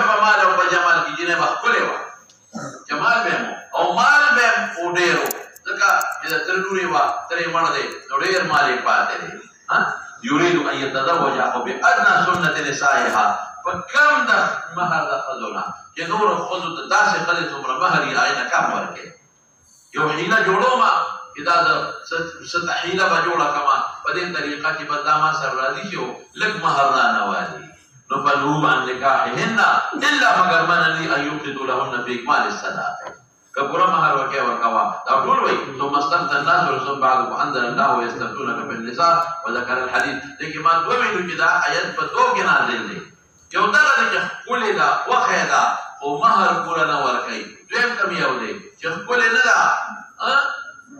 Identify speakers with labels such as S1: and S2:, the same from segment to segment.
S1: فمال او جمال کی جنه مخبله وا جمال به او مال به وډیرو ځکه چې ترنوري وا ترې مړ دی نو ډیر مالې پاتې دی ها يريد ان يتزوج او بادنى سنه نسائها فكم ده مهر ده خذونا چې نور خذو د داسې خلې څومره مهر یې آینه کم ورکې یو حیله جوړو ما اذا ست حیله به جوړه کما په دې طریقه چې بدا ما سر راضي شو لګ مهر را نوالي نو بلوغ عن نکاحهن الا مگر من لي ان يقضوا لهن في اكمال الصداقه كبر مهر وكي وركوا دا ټول وي ثم استفتى الناس ورسول بعض وانزل الله يستفتونك في النساء وذكر الحديث لكن ما دوي چې دا آیت په دوه کې نازل دي یو دا چې کولې دا وخیدا او مهر پورا نه ورکړي دویم کم یو دی چې کولې نه دا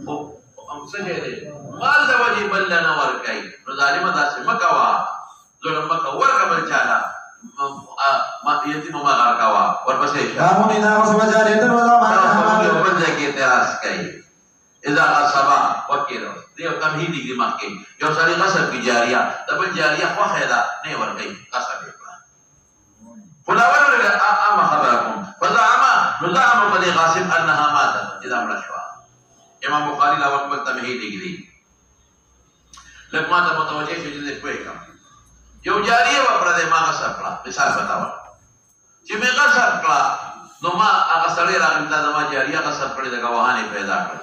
S1: او څنګه دی مال د وجه بل نه ورکړي نو ظالم داسې مکوا ظلم مکا ورکا بل چالا ما یتیم ما غرقوا ورپسې
S2: قامون اذا غصب جارية ولا ما
S1: بل ځای کې اعتراض کوي اذا غصبا وکیرو دیو تمهیدی دی مخکې یو سړی غصب کی جاریه د بل جاریه خو خیدا نه ورکړي غصب فلاول اما خبركم فزعم نزعم قد غاصب انها ماتت اذا مرشوا امام بخاری لا وقت تمهیدی دی لکه ما ته متوجه شې دې کوی کوم یو جاریه و پر دې ما غصب کړه مثال بتاو چې می غصب کړه نو ما هغه سړی راغلی دا ما جاریه غصب کړی د غواهانی پیدا کړ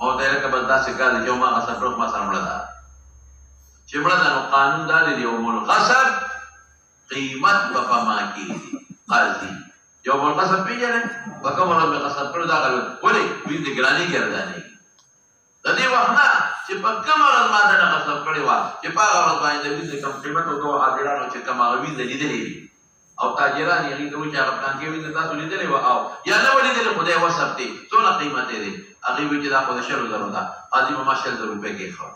S1: او دې لکه بل داسې کار چې ما غصب کړو ما سره مړه ده چې مړه ده نو قانون دا دی یو مل غصب قیمت په پما کې قاضي یو مل غصب پیژنې وکمره می غصب کړو دا غل ولې وی دې ګرانی کړدانې د دې وخت نه چې په کوم ورځ ما دا غصب کړی و چې په هغه ورځ باندې دې کوم قیمت او دوه حاضرانو چې کوم هغه وینځ لیدلې او تاجران یې دوی چې هغه کان کې وینځ تاسو لیدلې و او یا نه ولیدلې خدای وسب دي څونه قیمت دې هغه وی چې دا په 100 زره ده قاضي ما 100 روپے کې خو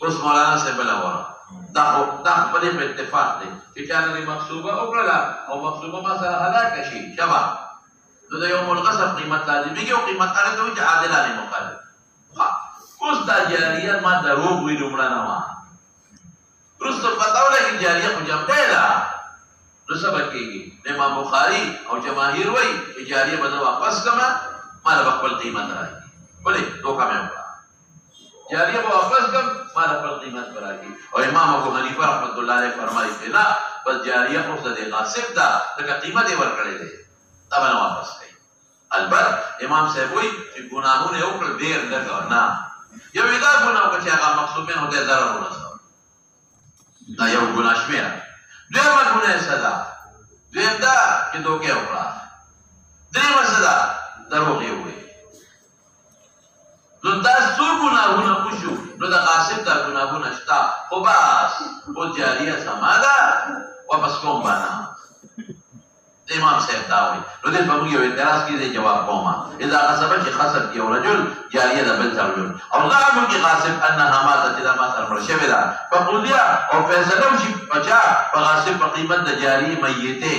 S1: اوس مولانا سے بلا ورا دا په دې په اتفاق دي چې چانه مقصوبه او کړه او مقصوبه ما سره هلاک شي شبا نو د یوم الغصب قیمت لازمي او قیمت هغه ته چې عادلانه مقابل اوس دا جاریه ما دروغ وی دومره نه ما رسو پتاوله چې جاریه خو جمع ده نو سبا کېږي امام بخاری او جماهیر وایي چې جاریه به واپس کما مال خپل قیمت راځي ولې دوکا مې وکړه جاریه به واپس کم مال خپل قیمت راځي او امام ابو حنیفه رحمۃ اللہ علیہ فرمایي چې نه بس جاریه خو د غاصب ده ځکه قیمت یې ورکړی دی دا به واپس کوي البته امام صاحب وایي چې ګناهونه وکړل ډېر لږ نه یو دا ګناه چې هغه مقصود نه هدا ضرر ورسول دا یو ګناه شمیره دویمه ګناه سزا دویم دا چې دوکه وکړه دریمه سزا دروغ یې وایي نو دا څو ګناهونه وشو نو دا غاصب دا ګناهونه شته خو بس او جاریه سماده واپس کوم باندې امام صاحب دا وایي نو دې په موږ یو اعتراض کې جواب کوم اذا غصب چې خصب یو رجل جاریه ده بل رجل او زعم کې غاصب انها ماتت اذا ما سر شوی ده فقضیا او فیصله وشي بچا په غاصب په قیمت د جاری میته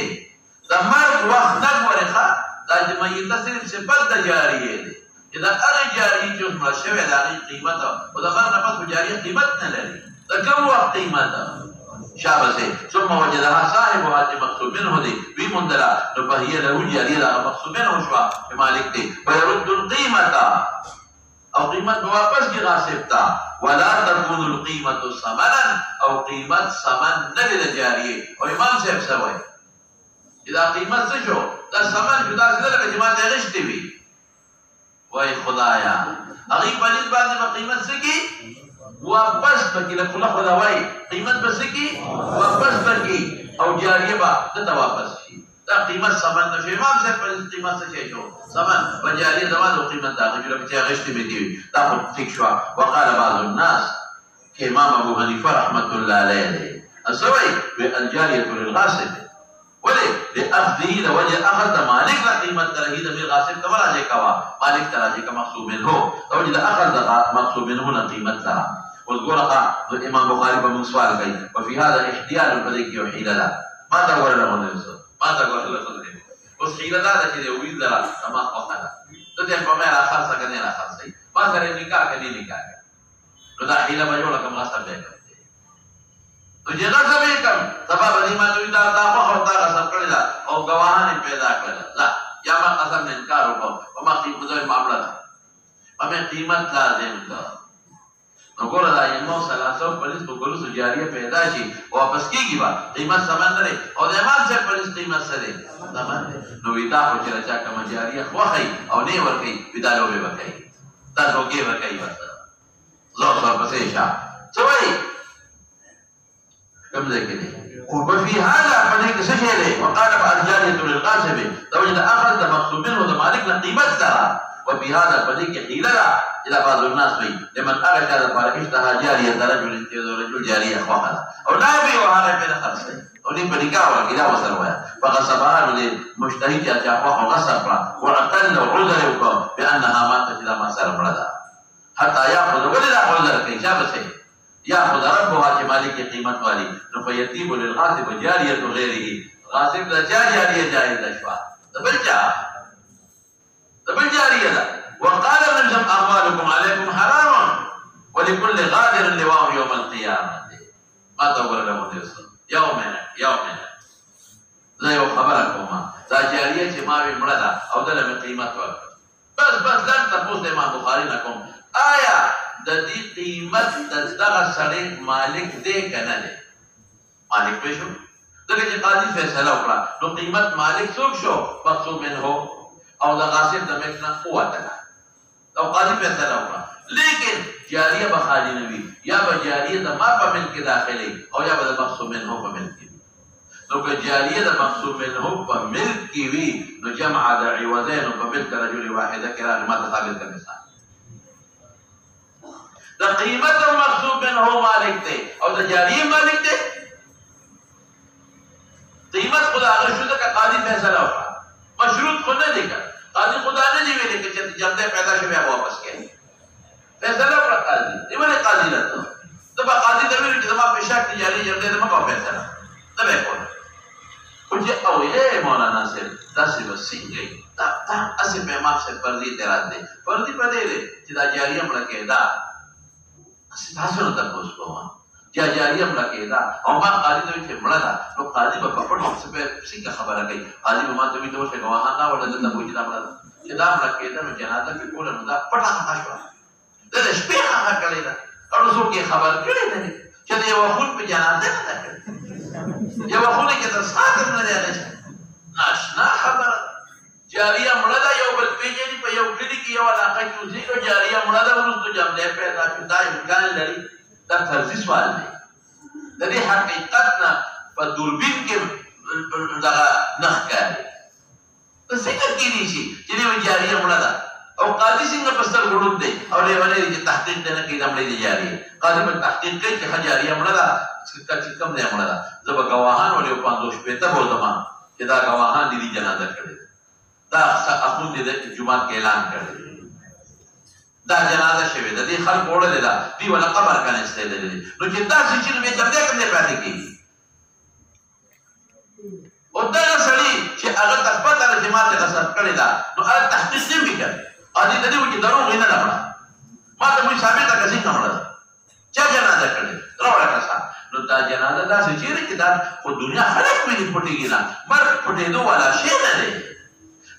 S1: د مرګ وخت نه ورخه دا د میته صرف صفت د جاریه ده اذا هغه جاری چې مړ شوی ده هغه قیمت او د مرګ نه پس جاری قیمت نه لري دا کوم وخت قیمت شابسه ثم وجدها صاحبها چې مقصود منه دي وی مندلا نو په هي له جاریه دا مقصود منه شو مالک دي ويرد القيمه او قیمت واپس کی غاصب تا ولا تكون القيمه ثمنا او قیمت ثمن نه لري جاریه او امام صاحب سوای اذا قیمت څه شو دا ثمن جدا سره لکه جماعت غشتي وي وای خدایا هغه په دې باندې قیمت څه کی واپس پکې له خلا خدا وای قیمت بس کی واپس پکې او جاریه با ته واپس شي دا قیمت ثمن نشي امام صاحب په قیمت څه شو ثمن بجاریه زمانه قیمت دا چې چې غشتي به دی دا خو ټیک شو وقال بعض الناس کې امام ابو حنیفه رحمت الله علیه اسوي بالجاریه للغاصب ولې لاخذه لوجه اخذ مالک لا قیمت ترهید من غاصب کما راځي کوا مالک تراځي کما مقصود منه لوجه اخذ مقصود منه قیمت ترا والقرقه الامام بخاري بن سؤال کوي وفي هذا احتيال فذيك وحيله ما تقول له ما تقول له اوس حيله دا چې وی دا ما وقاله ته دې په مې راخصه کنه راخصه ما سره نکاح کني نکاح نو دا حيله به جوړه کوم غصب دی تو چې غصب یې کړ سبا به دې ما ته وي دا تا خوښه او تا غصب کړې ده او ګواهان یې پیدا کړل لا یا ما قسم نه انکار وکړو او ما قیمت معامله ده हमें कीमत लाजिम था नगोर दाइमो सलासो पुलिस को गुरु सुजारिया पैदा जी वापस की गिवा कीमत समझ रहे और ईमान से पुलिस कीमत से दे समझ नो विदा को चरचा कम जारिया वही और नहीं वर गई विदा लो बे बकई ता होगे बकई बस लो सब बसेशा चोई कब देखे وفي هذا فليك سجله وقال بعد جارية للقاسم لو إذا أخذ مقصود منه مالك لقيمت ترى وفي هذا فليك حيلة إلى بعض الناس فيه لمن أغش هذا فارقشتها جارية رجل رجل جارية أخوها أو لا يبي وهذا بين خمسين ولي بلقاء وكذا وسروها فغصبها للمجتهد أخوها وغصب واعتل وعذر بأنها ماتت إلى ما سر مرضها حتى يأخذ ولد عذر كي شابسه يأخذ ربها كمالك قيمة والي فيتيب للغاصب جارية غيره غاصب لا جارية جائز الأشفاء تبل جارية لا وقال نجم أموالكم عليكم حرام ولكل غادر لواء يوم القيامة ما تقول لهم يوسف يومنا لا يو خبركم لا جارية ما بمرضى أو دل من قيمة بس لن تقول إمام بخاري لكم آية ددی قیمت دغه سړی مالک دی کنه دی مالک به شو دغه چې قاضي فیصله وکړه نو قیمت مالک څوک شو مقصود منه او د غاصب د ملک نه قوت ده او قاضي فیصله وکړه لیکن جاریه به خالی نه وي یا به جاریه د ما په ملک داخلي او یا به د مقصود منه په ملک نو که جاریه د مقصود منه په ملک کې وي نو جمع د عوضین په ملک رجل واحده کې راغلی ما ثابت کړ مثال دا قیمت مقصود منه مالک ته او دا جاری مالک ته قیمت خدا هغه شو دا قاضي فیصله وکړه مشروط خو نه دی کړ قاضي خدا نه دی ویلي چې جمده پیدا شوه بیا واپس کړي فیصله وکړه قاضي دیوله قاضي راته دا قاضي د ویلي چې ما په شک جاری جمده ما کو فیصله دا به کوله او چې او یې مولانا صاحب تاسو وسیږي دا اسې په امام صاحب پر دې اعتراض دی پر دې پدې چې دا جاریه مړه کېدا تاسو نه تاسو کوه یا جاریه مړه کېدا او ما قاضي ته چې مړه ده نو قاضي په پټو څه څنګه خبره کوي قاضي به ما ته وي ته څه غواهان نه ولا د موجود امر چې دا مړه کېدا نو جنازه په کوله نو دا پټه ښه شو دا شپې هغه کړی دا او څوک یې خبر کړی نه چې دا یو خپل په جنازه نه ده یو خپل کې د ساتم نه دی ناشنا خبره جاریه مړه ده یو بل پیجنی په یو کلی کې یو علاقه کې اوسې کو جاریه مړه ده ورته جمع پیدا شو دا امکان لري دا فرضي سوال دی د دې حقیقت نه په دوربین کې دا نه ښکاري څه څنګه کېږي چې دې جاریه مړه ده او قاضي څنګه په ستر ګډون دی او لیوانې چې تحقیق نه کوي د مړې دی جاریه قاضي په تحقیق کوي چې جاریه مړه ده چې کوم دی مړه ده زه به ګواهان ولې 5 شپې ته بولم چې دا ګواهان دې جنازه کړي دا اخون دې د جمعات کې اعلان کړی دا جنازه شوی د دې خلک وړل دا دی ولا قبر کنه استدل نو چې دا چې مې جمع کوم نه پاتې کیږي او دا سړی چې هغه تخپل د جماعت غصب کړی دا نو هغه تحقیق نه وکړي ا دې دې چې دروغ نه لپاره ما ته مې ثابت کړی څنګه چا جنازه کړی راوړل کړه نو دا جنازه دا چې دا خو دنیا خلک مې پټیږي نه مر پټېدو والا شی نه دی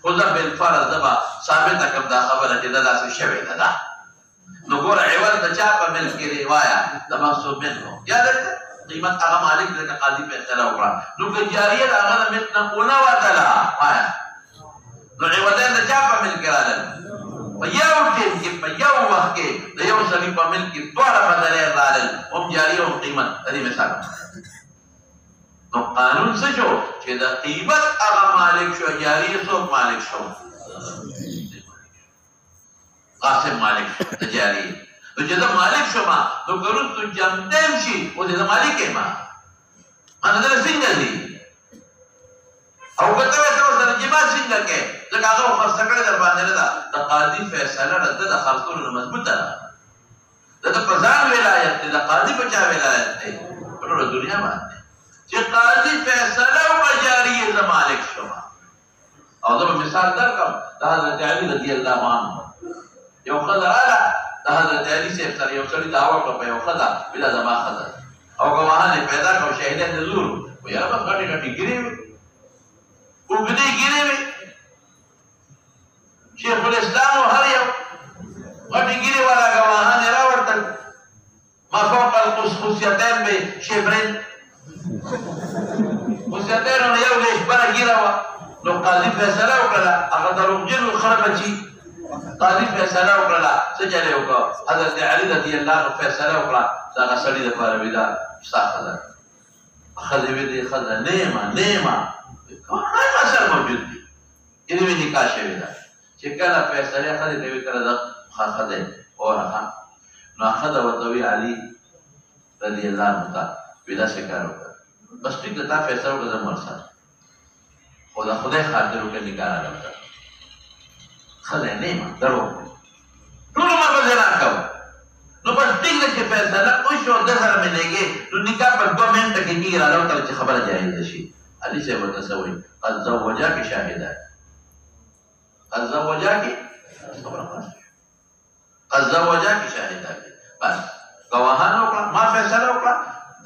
S1: خدا بالفرض دبا ثابت کم دا خبره چې دا داسې شوی ده نو ګور عوض د چا په ملک کې روايه د مقصود منه یاد ده قیمت هغه مالک د قاضي په اختلاف وکړه نو که جاریه هغه د ملک نه اونه وتلا وایا نو عوض د چا په ملک کې راځي په یو ټیم کې په یو وخت کې د یو سړي په ملک کې دواړه بدلې راځي هم جاریه او قیمت دې مثال نو قانون څه شو چې د قیمت هغه مالک شو جاریه څوک مالک شو قاسم مالک شو د جاریه نو چې دا مالک شو ما نو ګورو ته جمدم شي او د مالک ما انا دا څنګه دي او کته ته سره جما څنګه کې لکه هغه خرڅ کړل در باندې دا د قاضي فیصله رد د خرڅولو مضبوطه ده د پرځان ولایت د قاضي بچا ولایت دی ټول دنیا باندې چې قاضي فیصله او جاریه د مالک شو او دا مثال درکم د حضرت علی رضی الله عنه یو خدای د حضرت علی سے سره یو سړي دعوا کړ په یو خدای بلا زما خدای او گواهان پیدا کو شهیدان نزور و یا بس غټي غټي ګيري وګدي ګيري شیخ الاسلام هر یو غټي ګيري والا گواهان راوړل ما فوق الخصوصيتين بشبرين خصوصيتين یو لیش بره ګيره وا نو قاضي فیصله وکړه هغه دروغجن خرابچی قاضي فیصله وکړه څه چلے وکړه حضرت علي رضی الله عنه فیصله وکړه دا سړی د پاره ویلا صاحب خزه وی دي خزه نیمه کومه مسله موجود دي دې وی نکاح شوی دا چې کله فیصله خزه کوي کړه دا خزه اورخه نو خزه وتوی علي رضی الله عنه ویلا شکر وکړه بس ټیک دا فیصله وکړه مرسل خدای خاطر وکړه نکاح راوړه خزه نیمه درو ټول ما بزنا کو نو بس ټیک ده چې فیصله وشو د سره ملګری نو نکاح په 2 منټه کې کیږي راځو تر چې خبره جایز شي علي صاحب ورته سوي قد زوجاك شاهدان قد زوجاك قد زوجاك شاهدان بس گواهان وکړه ما فیصله وکړه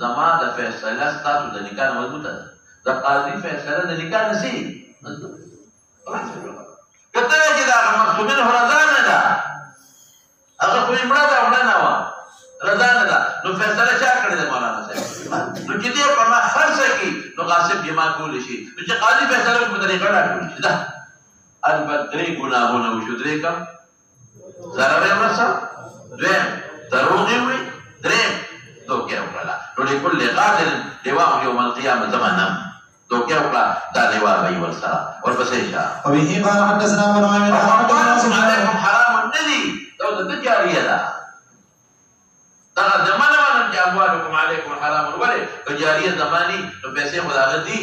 S1: زما د فیصله ستاسو د نکاح مضبوطه ده د قاضي فیصله د نکاح نسی مضبوطه کته چې دا مقصودین رضا نه ده هغه کومه مړه ده ولا نه و رضا نه ده نو فیصله چا کړی ده مولانا صاحب نو چې دې په ما خرڅ کی نو غاصب جما کول شي نو چې قاضي فیصله په طریقه راټول شي دا البدري ګناهونه وشو درې کم ضرر یې ورسره دویم دروغ وي دریم دوکه وکړه نو لكل قادر لواء يوم القيامه زمانه دوکه وکړه دا لواء به ورسره ورپسې شه
S2: وبه قال حدثنا ابو نعيم
S1: عليكم حرام الذي لو تجاريه ده دا زمانه باندې اموالكم عليكم حرام ولې تجاريه زماني نو پیسې خدا غدي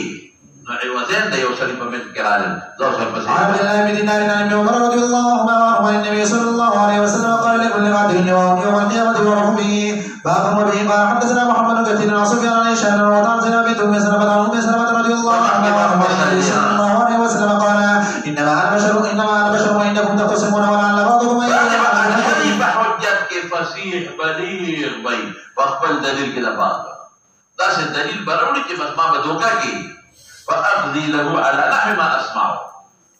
S1: نو عوضين ده یو شریف په من کړهل زو سر پسې
S2: عبد الله بن دينار عن ابن عمر رضي الله عنهما عن النبي صلى الله عليه وسلم قال لكل قادر يوم القيامه يعرف به باب وبه قال حدثنا محمد كثير عن سفيان عن هشام وعن زينب بنت ام سلمة عن ام سلمة رضي الله عنها عن النبي صلى الله عليه وسلم قال انما انا بشر وانكم تختصمون ولعل بعضكم
S1: حجت کے فصیح بلیغ بھئی فقبل دلیل کے دفاع دا سے دلیل بروڑی کی بس ما بدوکا کی فاقضی له على نحو ما اسمعه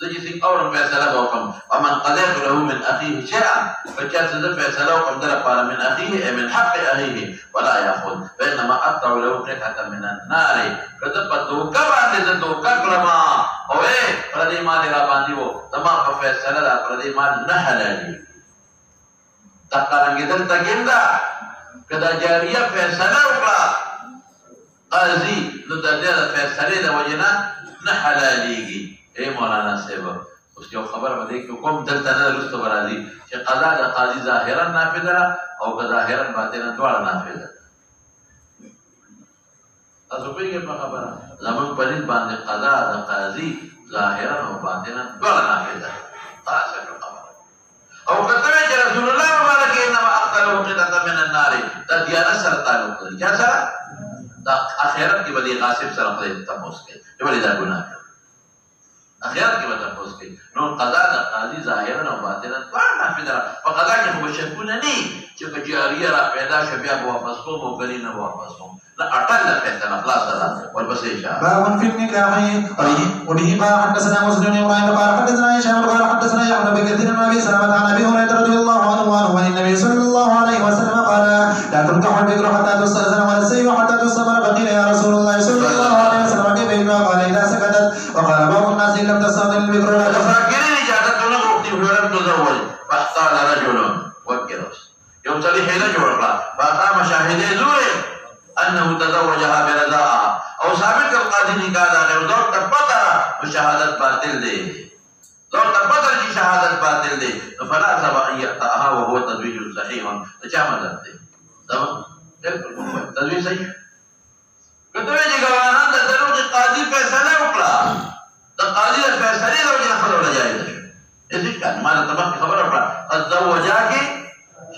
S1: تجي اور فیصلہ حکم ومن قضيت له من اخيه شيئا فجاء فیصلہ حکم در پار من اخيه من حق اخيه ولا ياخذ بينما اقطع له قطعه من النار کذب دوکا باندې دوکا کلمہ اوے پردی مال را باندې وو تمام فیصلہ دا پردی مال نه حلالي تقارنګ دلته ګندا کدا جاریه فیصله وکړه قاضي نو د دې فیصله د وجنا نه حلاليږي اے مولانا صاحب اوس یو خبر باندې کوم دلته نه لست برادي چې قضا د قاضي ظاهرا نافذ ده او ظاهرا باطنا دواړه نافذ ده تاسو په یوه خبره زمون په دې باندې قضا د قاضي ظاهرا او باطنا دواړه نافذ ده تاسو او کتبه چې رسول الله مبارک انما اقتلوا قطعه من النار دا دیانت سره تعلق لري چا سره دا اخرت کې به غاصب سره خپل تاسو کې چې ولې دا ګناه اخرت کې به تاسو کې نو قضا د قاضي ظاهرا او باطنا ټول نافذ ده په قضا کې خو شکونه نه چې جاریه را پیدا شو بیا واپس کوم او غلی نه واپس کوم لا اټل فیصله خلاص ده ورپسې شه
S2: باب في النكاح وبه قال حدثنا مسلم بن ابراهيم قال حدثنا هشام قال حدثنا يحيى بن كثير عن ابي سلمة عن ابي هريره رضي الله عنه عن النبي صلى الله عليه وسلم قال لا تنكح البكر حتى تستأذن ولا السيب حتى تستمر فقيل يا رسول الله صلى الله عليه وسلم كيف يجمع قال اذا سكتت وقال بعض الناس ان لم تستأذن البكر لا
S1: تفكرين اجازه اختي هريره تزوج فاحتال رجل وكرس يوم صليح رجل فقام شاهدي زور انه تزوجها برضاها او ثابت القاضي نکاح دا غیر دور تپتا شهادت باطل دے دور تپتا کی شهادت باطل دے فلا سبا ان يقطعها وهو تزويج صحيح چا مطلب دے تزویج صحیح کته چې ګوانان د دروغ قاضي فیصله وکړه د قاضي فیصله د وجه خبره ولا جایز ده اې ځکه ما ته تمام خبره وکړه تزوجاك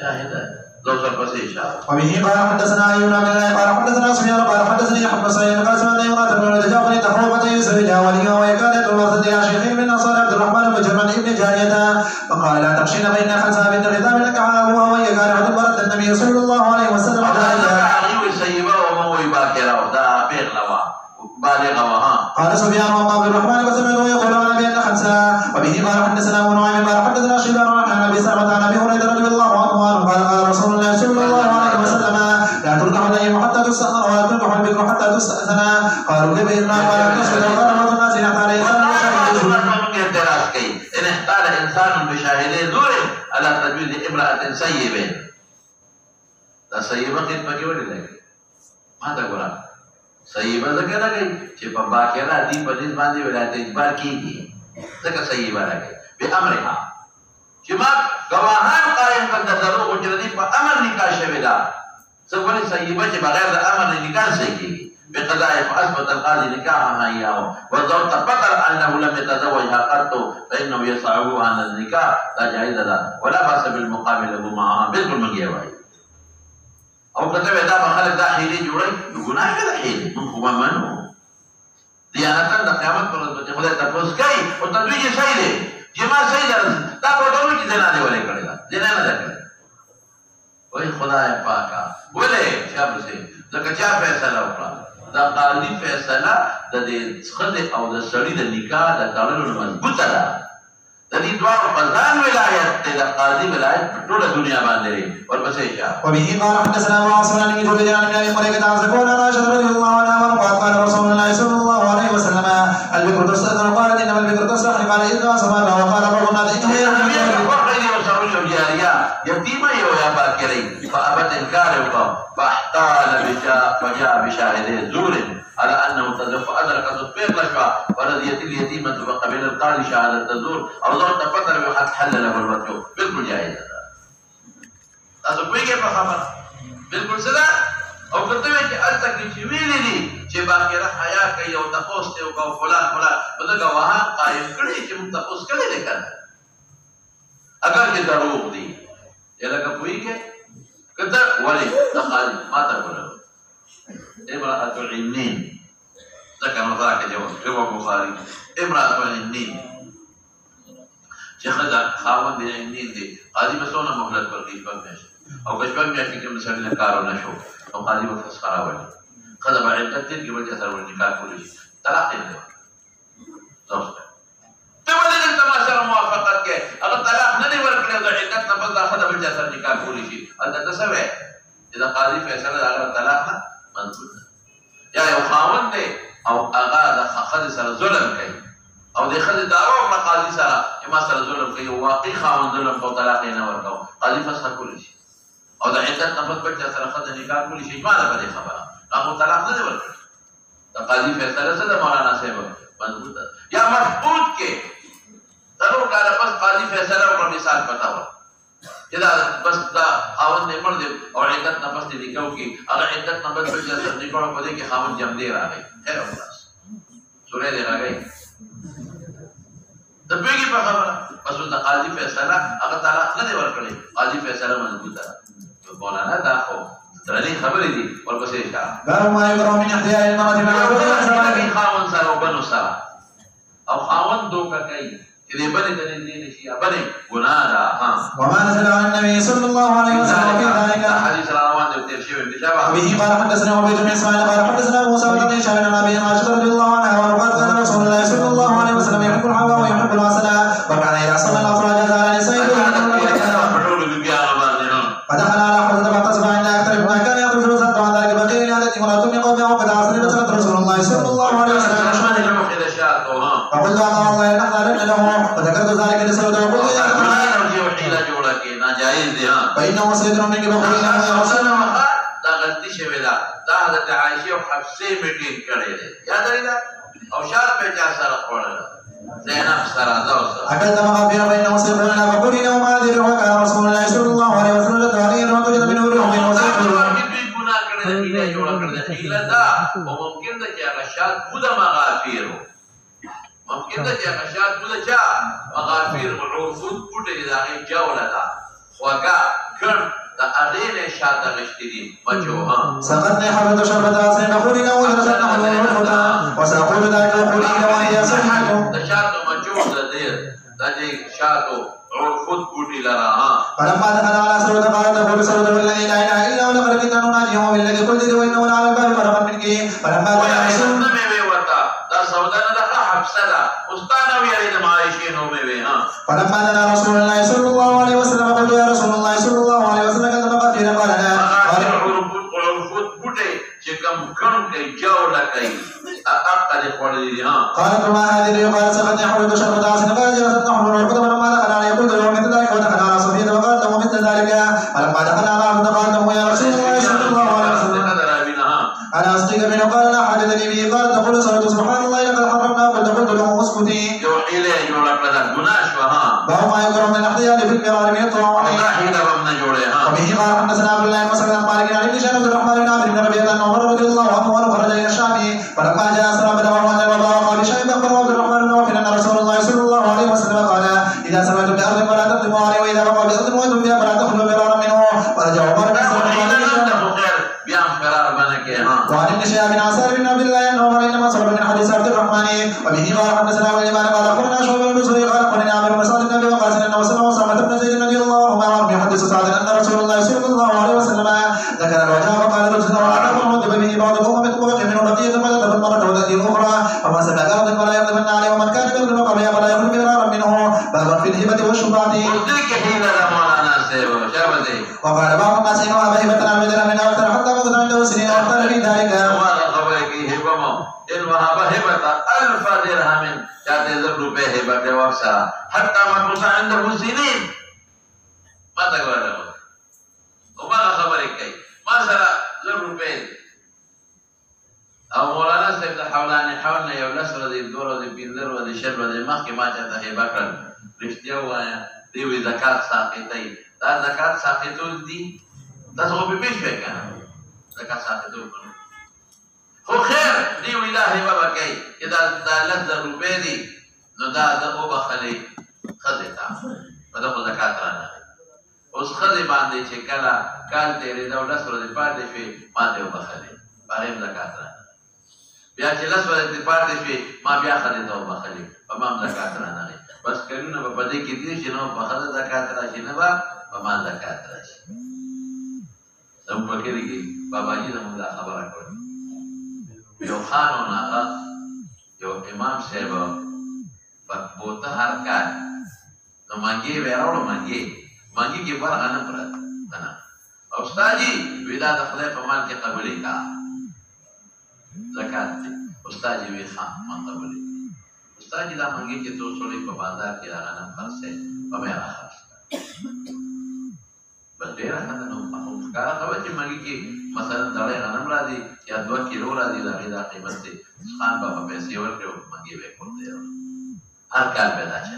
S1: شاهدا
S2: وبه قال حدثنا ايوب بن قال حدثنا سفيان قال حدثني احمد بن سعيد قال سمعت امراه بن جعفر تحرمت يزوجها وليها وكانت المرأة يا شيخ من انصار عبد الرحمن بن جرمان ابن جارية فقال لا تخشين بين خلفها بنت الخطاب لك ابوها وهي كانت مرأة النبي صلى الله عليه وسلم
S1: غواها.
S2: قال سفيان وابو الرحمن وسمعه يقول عن ابي ان خمسه وبه قال حدثنا ابو نعيم قال حدثنا شيبان عن ابي سلمه عن ابي هريره رضي الله عنه قال قال رسول الله صلى الله عليه وسلم لا تنكح الايم حتى تستأذن ولا تنكح البكر حتى تستأذن. قالوا كيف إنا قال نسكت وقال بعض الناس نحن عليه
S1: إن احتال إنسان بشاهدين زور على تجويز امرأة سيبة. سيبة خدمة کی وجہ لگی ما تقول سيبة ذکر لگی چه پا باقیانا دین پا جس باندی ولایت اجبار کی دی ذکر سيبة لگی بی امرها چه ما گواهان قائم کرده دروغ و جردی پا امر نکاح شویدا سولی سيبة چه بغیر دا امر نکاح سيکی بقضاء فأثبت القاضي نكاحها إياه والضوء تبطل أنه لم يتزوجها قط فإنه يصعب عن النكاح لا جائز له ولا بأس بالمقابل له معها بالكل من يوعي أو كتب إذا بخلق دا حيلي جوړي ګناه کړه حيلي من خو منو دیانت د قیامت پر ورځ خدای تاسو کوي او تدویج صحیح دی جما صحیح ده دا په ټولو کې جنا دی ولې کړی جنا نه ده کړی وای خدای پاکا ولې شابه سي ځکه چا فیصله وکړه دا قاضي فیصله د دې څخه او د سړي د نکاح د تړلو مضبوطه ده د دې دوه په ځان ولایت د قاضي ولایت په ټوله دنیا باندې ورپسې ښه.
S2: وبه قال حدثنا معاصر بن جبير عن ابي هريره عن زكوان عن عائشه رضي الله عنها قال رسول الله صلى الله عليه وسلم البكر تستأذن قالت انما البكر تسرح قال اذا سمعنا وقال بعضنا
S1: يتيمة يا باكري فأبت إنكاره فاحتال وجاء بشاهد زور على أنه أدرك تصبير لشوى ورضيت اليتيمة وقبل القاضي شهادة الزور أو ضغط فتر وحد حل له الوجه بالكل جائز أصبحي كيف خبر بالكل سدا أو كتبه ألتك لشويلي لي چې باکره حیا کوي او تاسو ته او فلان بدغه واه قائم کړي چې موږ تاسو کړي نه کړه اگر چې دروغ دي یلکه کویږي کته ولی تقال ما تقول امرأة العنين ذكر ذاك جواب البخاري امرأة العنين شيخنا خاوند العنين دي قاضي مسونه مهلت ورقي فمش او كشبان مياشي كم مسألة كارو نشو او قاضي مفسخرا ولي خذ بعد تدير قبل جسر والنكاح كل شيء طلاق له زوجته تبدل انت ما شاء موافقتك اگر طلاق نه ورکړې د عدت نه بل اخذ بل جسر نکاح کول شي انت تسوي اذا قاضي فیصله اگر طلاق نه منظور یا یو خاوند دی او هغه د خاوند سره ظلم کوي او د خځې دعوا په قاضي سره چې ما سره ظلم کوي او واقعي خاوند ظلم او طلاق نه ورکاو قاضي فسخ کول شي او د عدت نه بل جسر اخذ نکاح کول شي ما ده په خبره هغه طلاق نه ورکړي د قاضي فیصله سره مولانا صاحب مضبوط یا مفقود کې ضرور کار پس قاضي فیصله وکړي مثال بتاو اذا بس دا خاوند نه مرد او عدت نه بس دي کو کې هغه عدت نه بس جسر نکړو په دې کې خاوند جمع دی راغی خیر او خلاص سورې دی راغی د بیګي په خبره پس د قاضي فیصله هغه طلاق نه ورکړي قاضي فیصله مضبوطه مولانا دا خو ترلي خبرې دي ورپسې ښه
S2: باب ما يقرأ من احتياء المرأة
S1: مع خاوند سره او بنو سره او خاوند دوکه کوي چې دې بنې ته نږدې نشي بنې ګناه ده ها
S2: وما نزل عن النبي صلى الله عليه وسلم في ذلك
S1: حديث روان دي تفسير شيء بشباب
S2: به قال حدثنا عبيد بن اسماعيل قال حدثنا موسى بن هشام عن ابي عائشة رضي الله عنها وقال قال رسول الله صلى الله عليه وسلم يحب الحوا ويحب العسل وكان اذا صلى الافراج على نسائه فدخل على حضرة فاتصبح عند اكثر مما كان يخرج وصد عن ذلك بقيل لهذه امرأة من قومه وقد عصر بسرت رسول الله صلى الله عليه وسلم فقلت اما والله نحن له وذكرت ذلك لسوده وقلت فإنه سيدنا منك بقولنا يا رسول الله
S1: دا غلطی شوی دا دا حضرت عائشہ او حفصه میټین کړي دي یاد لري دا او شار په چا سره خوړل زینب سره دا اوس
S2: اكلت مغفرا فإنه سيدنا بقولنا وما ادري وكان رسول الله صلى الله عليه وسلم تعالى وجد من روح من وسيدنا
S1: ګناه کړی دی جوړ کړی دی دا او ممکن ده چې هغه شاد خود مغافیر ممکن ده چې هغه شاد خود چا مغافیر عرفود پټه دا غي جوړه دا وکا کړ دا اغینه شاته غشتي دي مجوها
S2: سقطني حرة شربت عصر نخولنا ودرسنا حلوه الفتاة وسأقول ذلك وقولين وهي صحة
S1: دا شاته مجوه دا دیر دا جي شاته عرفود بوٹی لرا
S2: فلما دخل على سرود قال تقول سرود والذي لا اله الا هو لقد كنت نناجيه بالذي قلت وانه لعلى الباب فرقا منك فلما دخل
S1: ويحسن نمي وطا دا سودا نه ده حبسه ده استانه ویری د معایشې نومې وي ها
S2: فلما دنا رسول الله صلى الله عليه وسلم قلت يا رسول الله صلى الله عليه وسلم كذا مقاتل قال لا
S1: عرفوت بوټي چې کوم کڼ کوي جوړه کوي اقل خوري ها
S2: قالت ما هذه قال سقط يحول شرط عاصم قال جلست نحن ونركض فلما دخل على يقول له مثل ذلك ودخل على صفيه وقال له مثل ذلك فلما دخل على عبد قال له يا رسول الله صلى الله عليه وسلم انا اصدق منه قال لا حاجه لي به قال تقول صلاه سبحان الله لقد حرمنا قلت له اسكتي
S1: يوحي له جوړه کړه ګناه شو ها
S2: باب ما يكره من الاحتيال في القرار من الطاعون
S1: حيله ومن جوړه ها
S2: وبه قال حدثنا عبد الله بن مسعود عن مالك عن ابن شهاب بن الرحمن بن عامر بن ربيعه عن عمر رضي الله عنه وخرج الى الشام فلما جاء سلام بن عمر وضاق بشيء اخبر عبد الرحمن بن عوف ان رسول الله صلى الله عليه وسلم قال اذا سمعتم بارض فلا تقدموا عليه واذا وقع بارض وانتم بها فلا تخلوا فرارا منه ورجع عمر بن وعن ابن شهاب بن عسار بن عبد الله انه عمر انما صبر من حديث عبد الرحمن وبه قال حدثنا ابن ايمان قال اخبرنا شعيب بن مسعود قال اخبرني عامر بن سعد بن ابي وقاص انه سمع اسامه بن زيد رضي الله عنه يحدث سعد ان رسول الله صلى الله عليه وسلم ذكر الوجه فقال رجل وعلم وضب به بعض الامم طبق منه بقيه فذهب المره وذات الاخرى فما سمع ارض فلا يقدمن عليه ومن كان يقدم قبلها فلا يقدم فرارا منه باب في الهبه والشفعه وقال بعض الناس انه ابى هبه عن بدر من اكثر حتى مضى عنده سنين واختار في ذلك
S1: إن وهب هبة 1000 درهم جاءت 1000 روپے هبة وفسا حتى مكث عنده سنين ما تقول له وما خبرك كي ما سرى 1000 روپے او مولانا صاحب د حولانه یو لسره دی دوره دی پیندر دی شر دی مخ کې ما چاته هبه کړل رښتیا وایا دی وی زکات ساقطای دا زکات ساقطول دي دا څه په پیښ وکنه زکات ساقطول خو خیر دی وی الله هبه کوي چې دا 1000 روپے دي نو دا د او بخلي خدتا په دغه زکات رانه اوس خدای باندې چې کله کال تیرې دا لسره دی پاتې شي ماته وبخلي باندې زکات رانه بیا چې لاس ولې پاتې شي ما بیا خلې ته وبخلي په ما زکات رانه بس کلونه په دې کې دي چې نو په خله زکات راشي نه با په ما زکات راشي زموږ په کې دي بابا جی زموږ دا خبره کوي یو خانو نه یو امام صاحب په بوته هر کار نو مانګي وراړو مانګي کې بار غنه پرد نه او استاد جی ودا د خدای په مال کې قبولې کا زکات استاد جی وی خان ما قبولې استاد جی دا مانګي چې تو سړی په بازار کې راغنه فرسه په مې راخص بس ډیر راځه نو په کار خبر چې مانګي کې مثلا دړې غنم راځي یا 2 کیلو راځي دا غیدا قیمت دي خان په پیسې ورکړو مانګي به کوته هر کال پیدا شي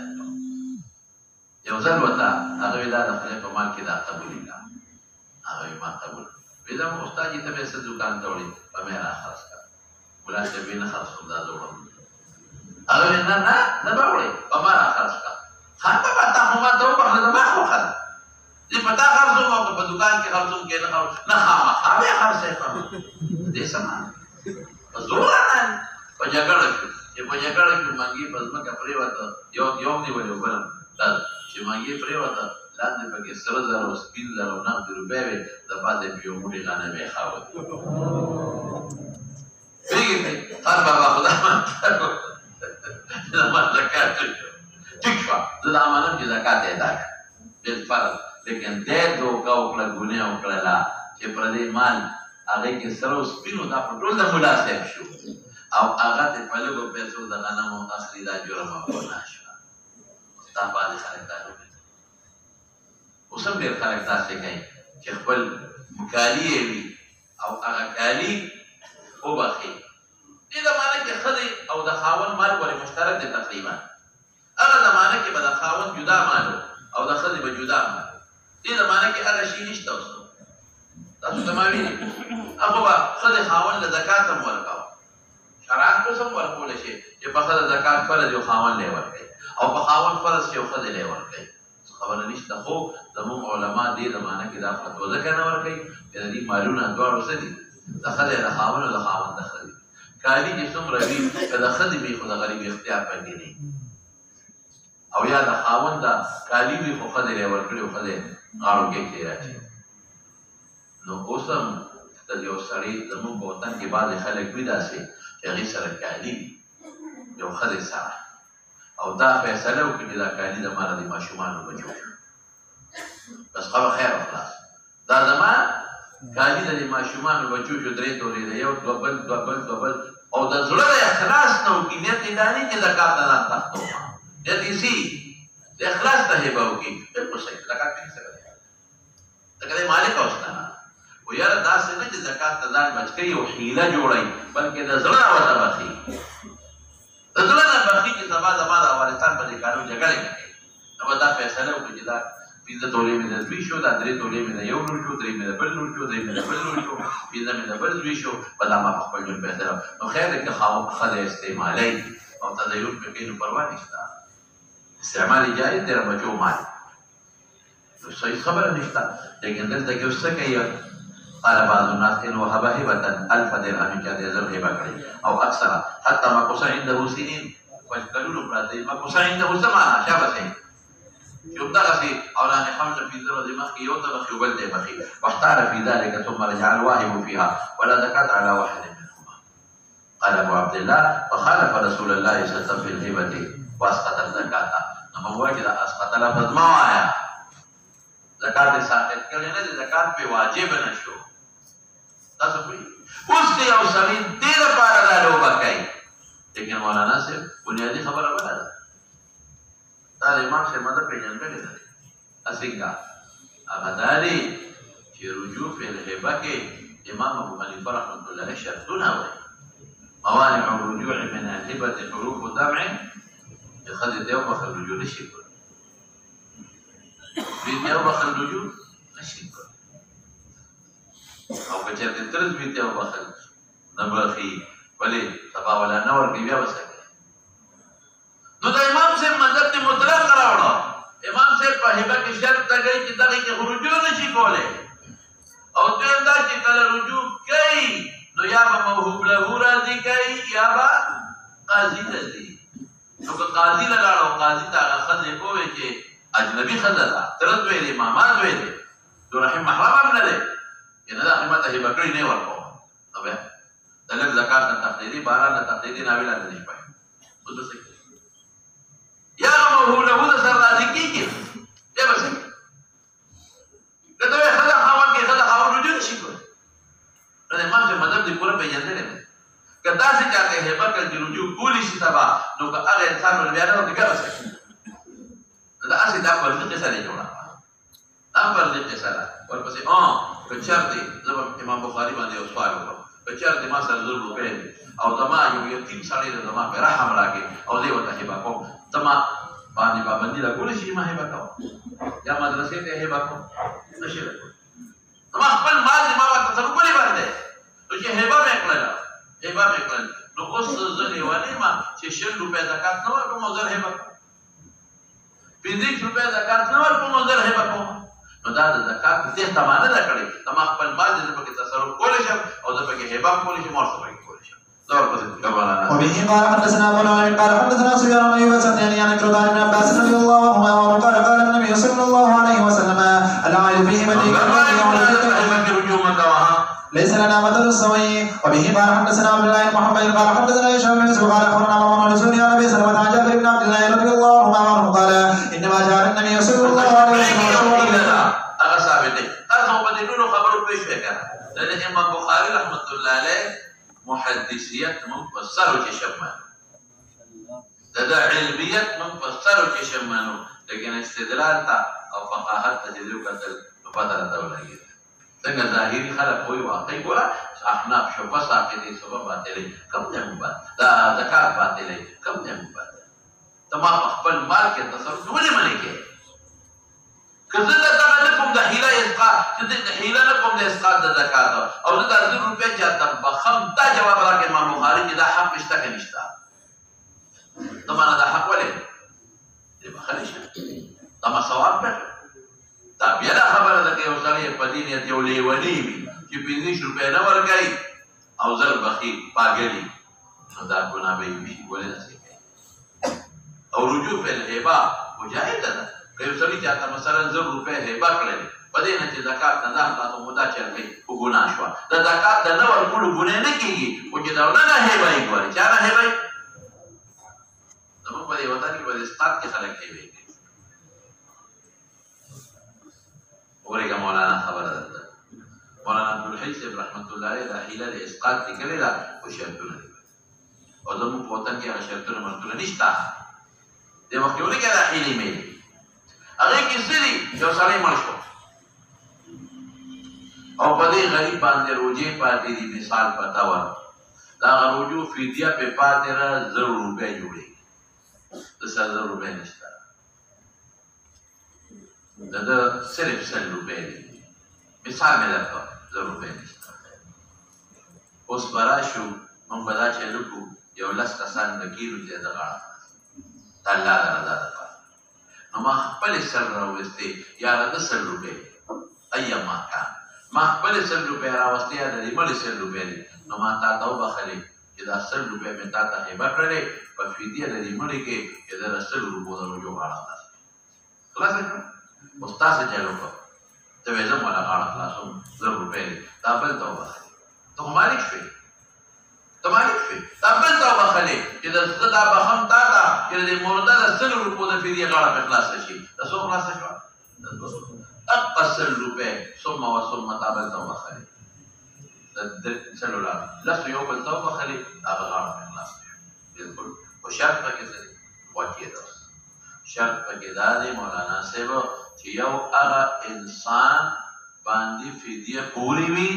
S1: یو ځل وتا هغه ودا د خپل په مال کې دا قبولې کا هغه ما قبول ودا استاد جی ته به څه دکان ته وړي په مې راخص کا ولا چې بینه خرڅ دا جوړم هغه نه باوري په ما راخص کا خان په پتا هم ته په خپل ما خو خل دې پتا خرڅو او په دکان کې خرڅو کې نه خامخا خرڅه کوم دې سم زور نه په جګړه کې په جګړه کې مانګي په ځمکه پرې وته یو دی ولې وبل دا چې مانګي پرې وته لاندې پکې سره زره او سپین زره او 90 روپے وي د پاتې پیو موټي غانه به خاوت پیږي هر بابا خدا ما زکات ټیک شو دا امانت کې زکات ادا کړ فرض لیکن دې دوه او کله ګونه او کله لا چې پر دې مال هغه کې سره سپینو دا په ټول د مناسب شو او هغه ته په لګو پیسو د غنمو اصلي دا جوړه مقبوله شو دا باندې خلک دا وکړي اوس هم ډېر خلک داسې کوي چې خپل کالي وي او هغه کالي وبخي دې زمانه کې ښځې او د خاوند مال ورې مشترک دي تقریبا هغه زمانه کې به د خاوند جدا مال او د ښځې به جدا مال دې زمانه کې هغه شی نشته اوس تاسو ته ما ویلي هغه به ښځې خاوند له زکات هم ورکاوه شرعات اوس هم ورکولی شي چې په ښځه زکات فرض یو خاوند لی ورکوي او په خاوند فرض چې یو ښځې لی ورکوي خبره نشته خو زموږ علما دې زمانه کې دا فتوا ځکه نه ورکوي چې د دې مالونه دواړو څه دي د ښځې د خاوند او د خاوند د ښځې کالي چې څومره وي که د ښځې وي خو د غریب اختیار پکې نه او یا د خاوند د کالي وي خو ښځې لی ورکړي او ښځې غاړو کې راچي نو اوس هم د یو سړي زموږ په وطن کې بعضې خلک وي داسې چې هغې سره کالي وي یو ښځې سره او دا فیصله وکړي چې دا کالي د ماله د ماشومانو بچو بس خبر خیر او خلاص دا زما کالي د ماشومانو بچو شو 3 تولې دی یو دوه بل او د زړه د اخلاص نه وکړي نیت یې دا نه چې زکات نه ځان تختو نیت یې سي د اخلاص ته هبه وکړي بالکل صحیح زکات کې څه کوي دا کله مالک اوسنه و یاره داسې نه چې زکات ته ځان بچ کوي او حیله جوړوي بلکې د زړه ورته بخي د زړه نه بخي چې سبا زما د افغانستان په دې کارو جګړې کوي نو دا فیصله وکړي چې دا 15 تولې مې د دوی شو دا 3 تولې مې د یو نور شو 3 مې د بل نور شو 3 مې د بل نور شو 15 مې د بل دوی شو په دا ما خپل ژوند فیصله نو خیر کې خاله استعمالي او تدین په کې نو پروا نشته استعمال جائز دی بچو مال نو صحیح خبره نشته لیکن دلته کې اوس څه کوي قال بعض الناس ان وهب هبه 1000 درهم جاء ذر هبه کړي او اکثر حتى ما قص عنده سنين فقالوا برادي ما قص عنده زمان شابه سي يوم دغسي اولان خمسه في ذره دماغ يوتا بخي وبلد بخي واختار في ذلك ثم رجع الواهب فيها ولا زكاة على واحد منهما قال ابو عبد الله فخالف رسول الله صلى الله عليه وسلم في الهبه واسقط الزكاه نما واجد اسقط لفظ ما آیا زکات ساقط کړي نه زکات په واجب نشو تاسو کوي اوس دی او سړي ډیر لپاره دا لوبه کوي لیکن مولانا صاحب بنیادی خبره ولا ده دا امام صاحب مده پیژندل دي اسنګا هغه دالي چې رجوع په الهبه کې امام ابو حنیفه رحمۃ اللہ علیہ شرطونه وایي موانع الرجوع من الهبه حروف الدمع يخلي يوم اخر الرجوع نشي بيت يوم اخر الرجوع نشي او کچر دې ترز بيت يوم اخر نبخي ولې تبا ولا نور کې بیا وسه نو د امام صاحب مذهب ته مطلق راوړو امام صاحب په هبه کې شرط لګی چې دغه کې رجوع نشي کولای او دوی دا چې کله رجوع کوي نو یا به موهوب له راضي کوي یا به قاضي راضي نو که قاضي لاړو قاضي ته هغه خځې کوي چې اجنبي خځه ده ترد ویلې ماما ویلې نو رحم محرم هم نه دی کنه دا قیمت هبه کړی نه ورکوه نو بیا د لږ زکات نه تقدیري باران نه تقدیري ناویلا نه نشي پای اوس څه یا موهوب له سره راضي کیږي دی بس کته خځه خاوند کې خځه خاوند رجوع نشي کوي نو امام چې مذهب دې پوره پیژندل نه کدا چې چاته هبه کړي رجوع کولی شي تبا نو که هغه انسان ول بیا نه وکړي دا اسی دا پر دې څه نه جوړه دا پر دې څه نه ورپسې کچر دې زما امام بخاری باندې او سوال وکړ کچر دې ما سره ضرور وکړي او دما یو یتیم سړی دې دما په رحم راکې او دې وته هبه کوم دما باندې باندې لا کول شي ما هبه کوم یا مدرسې ته هبه کوم نشي دما خپل مال دې ما ورته څه کولی باندې چې هبه وکړل هبه وکړل نو اوس زه ولې ما چې 100 روپے زکات نه ورکوم او زه هبه 50 روپے زکات نه ورکوم او زه هبه کوم نو دا د زکات دې تمانه نه کړی تما خپل مال دې په کې تصرف کولای شم او زه په کې هبه کولای شم او څه په کې کولای شم دا ورته کباله
S2: وبه قال حدثنا ابو نعيم قال حدثنا سفيان بن ايوب سمعني عن عكرمة بن عباس رضي الله عنهما قال قال النبي صلى الله عليه وسلم العائد فيه ليس لنا مثل السوي وبه قال حدثنا عبد الله بن محمد قال حدثنا هشام بن يوسف قال اخبرنا مروان بن سوري عن ابي سلمة عن جابر بن عبد الله رضي الله عنه قال انما جاء النبي صلى الله عليه وسلم
S1: هغه ثابت دی تاسو په دې ټولو خبرو پېښ وکړه د امام بخاری رحمت الله علیه محدثیت مفسر چې شمال د علمیت مفسر چې شمالو لیکن استدلال تا او فقاهت ته دې وکړل په پاتره ته ولګي څنګه ظاهري خلک وایي واقعي ګوره احناف شوفه ساقطي سبب باطلې کم دی مباد دا زکات باطلې کم دی مباد تمام خپل مال کې تصرف ولې منې کې کله دا دغه کوم د حیله اسقاط چې د حیله نه کوم د اسقاط د زکات او د 1000 روپیا چې د بخم دا جواب راکې امام بخاری چې دا حق نشته کې نشته تمانه دا حق ولې دې بخلی شه تما ثواب ده دا بیا خبره ده چې اوسړي په دې نیت یو لیونی وي چې 50 روپیا نه ورکړي او زر بخیل پاګلی نو دا ګناه به وي ولې نه او رجوع په الهبه مجاهد ده که یو سړي چاته مثلا 100 روپۍ هبه کړلې په دې نه چې زکات نه ځان تاسو مودا چرګي او ګناه شوه د زکات د نه ورکولو ګناه نه کېږي خو چې دا نه هبه یې کوي چا نه هبه اسقاط کې خلک کوي ورګه مولانا خبره ده مولانا عبدالحی صاحب رحمت الله علیه دا حیله د اسقاط لیکلې ده خو شرطونه دي او زموږ په وطن کې هغه شرطونه مرطونه نشته د مخکېوني کې دا حیلې مې هغې کې څه دي یو سړی مړ شو او په دې غریب باندې روجې پاتې دي مثال پته وه دا هغه روجو فدیه پې پاتې ده 1000 روپۍ جوړېږي دسه 1000 روپۍ نشته د صرف 100 روپۍ دي مثال مې درکړ 1000 روپۍ نشته اوس به راشو موږ به دا چلو کړو یو 10 کسان به کېنو چې د غاړه د الله د رضا دپاره نو ما خپلې سر راوستې یاره د 100 روپۍ ایما کان ما خپلې 100 روپۍ راوستې یا د دې مړې 100 روپۍ دي نو ما تا ته وبخلې چې دا 100 روپۍ مې تا ته هبه کړلې په فدیه د دې مړې کې چې د 100 روپو د روجو غاړه خلاصه خلاصه کړه اوس تاسې چلو کړه ته وایې زه مولا غاړه خلاصوم 1000 روپۍ دي تا بل ته وبخلې ته خو مالک شوې ته مالک شوې تا بل ته وبخلې چې زه دا بخم تا ته چې د دې مرده د 100 روپو د فدیه غاړه پې خلاصه شي د څو خلاصه شوه أبقى 100 روپۍ ثم وثم تا بل ته وبخلې چلو لاړ لسو یو بل ته وبخلې هغه غاړه پې خلاصه شوه بلکل خو شرط پکې څه دی غوږ شرط پکې دا دی مولانا صاحب چې یو هغه انسان باندې فدیه پوری وي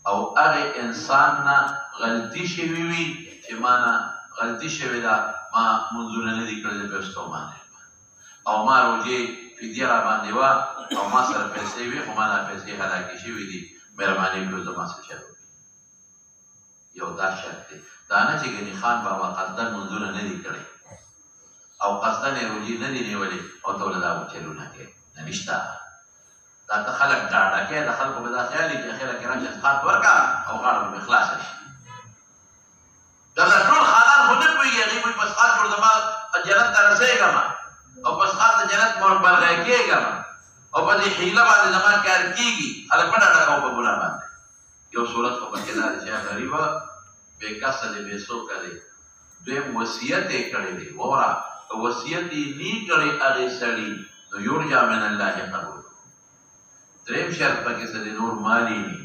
S1: او هغه انسان نه غلطي شوې وي چې ما نه غلطي شوې ده ما منځونه نه دي کړلي په ستومانه او ما روجې فدیه را باندې وه او ما سره پیسې وي خو ما دا پیسې هلاکې شوي دي مهرباني وکړو زما څه چل یو دا شرط دی دا نه چې ګني خان بابا قصدن منځونه نه دي کړی او قصدن یې روجې نه دي نیولې او ته له دا چلونه کوې نه نشته دا ته خلک ډاډه کوي د خلکو به دا خیال وي چې اخره کې راشه اسقاط ورکړه او غاړه به خلاصه شي دا ټول خانان خو نه پوهېږي هغوی وایي په اسقاط جوړ زما جنت ته رسېږم او په اسقاط د جنت برغی کېږم او په دې حیله باندې زما کار کېږي خلک مه ډاډه کوو په ګناه باندې یو صورت خو پکې دا دی چې غریبه بې کسه دی بې څوکه دی دویم وصیت یې کړی دی ووره که وصیت یې نی کړی هغې سړي نو یرجا من الله قبول دریم شرط پکې څه دی نور مالی نی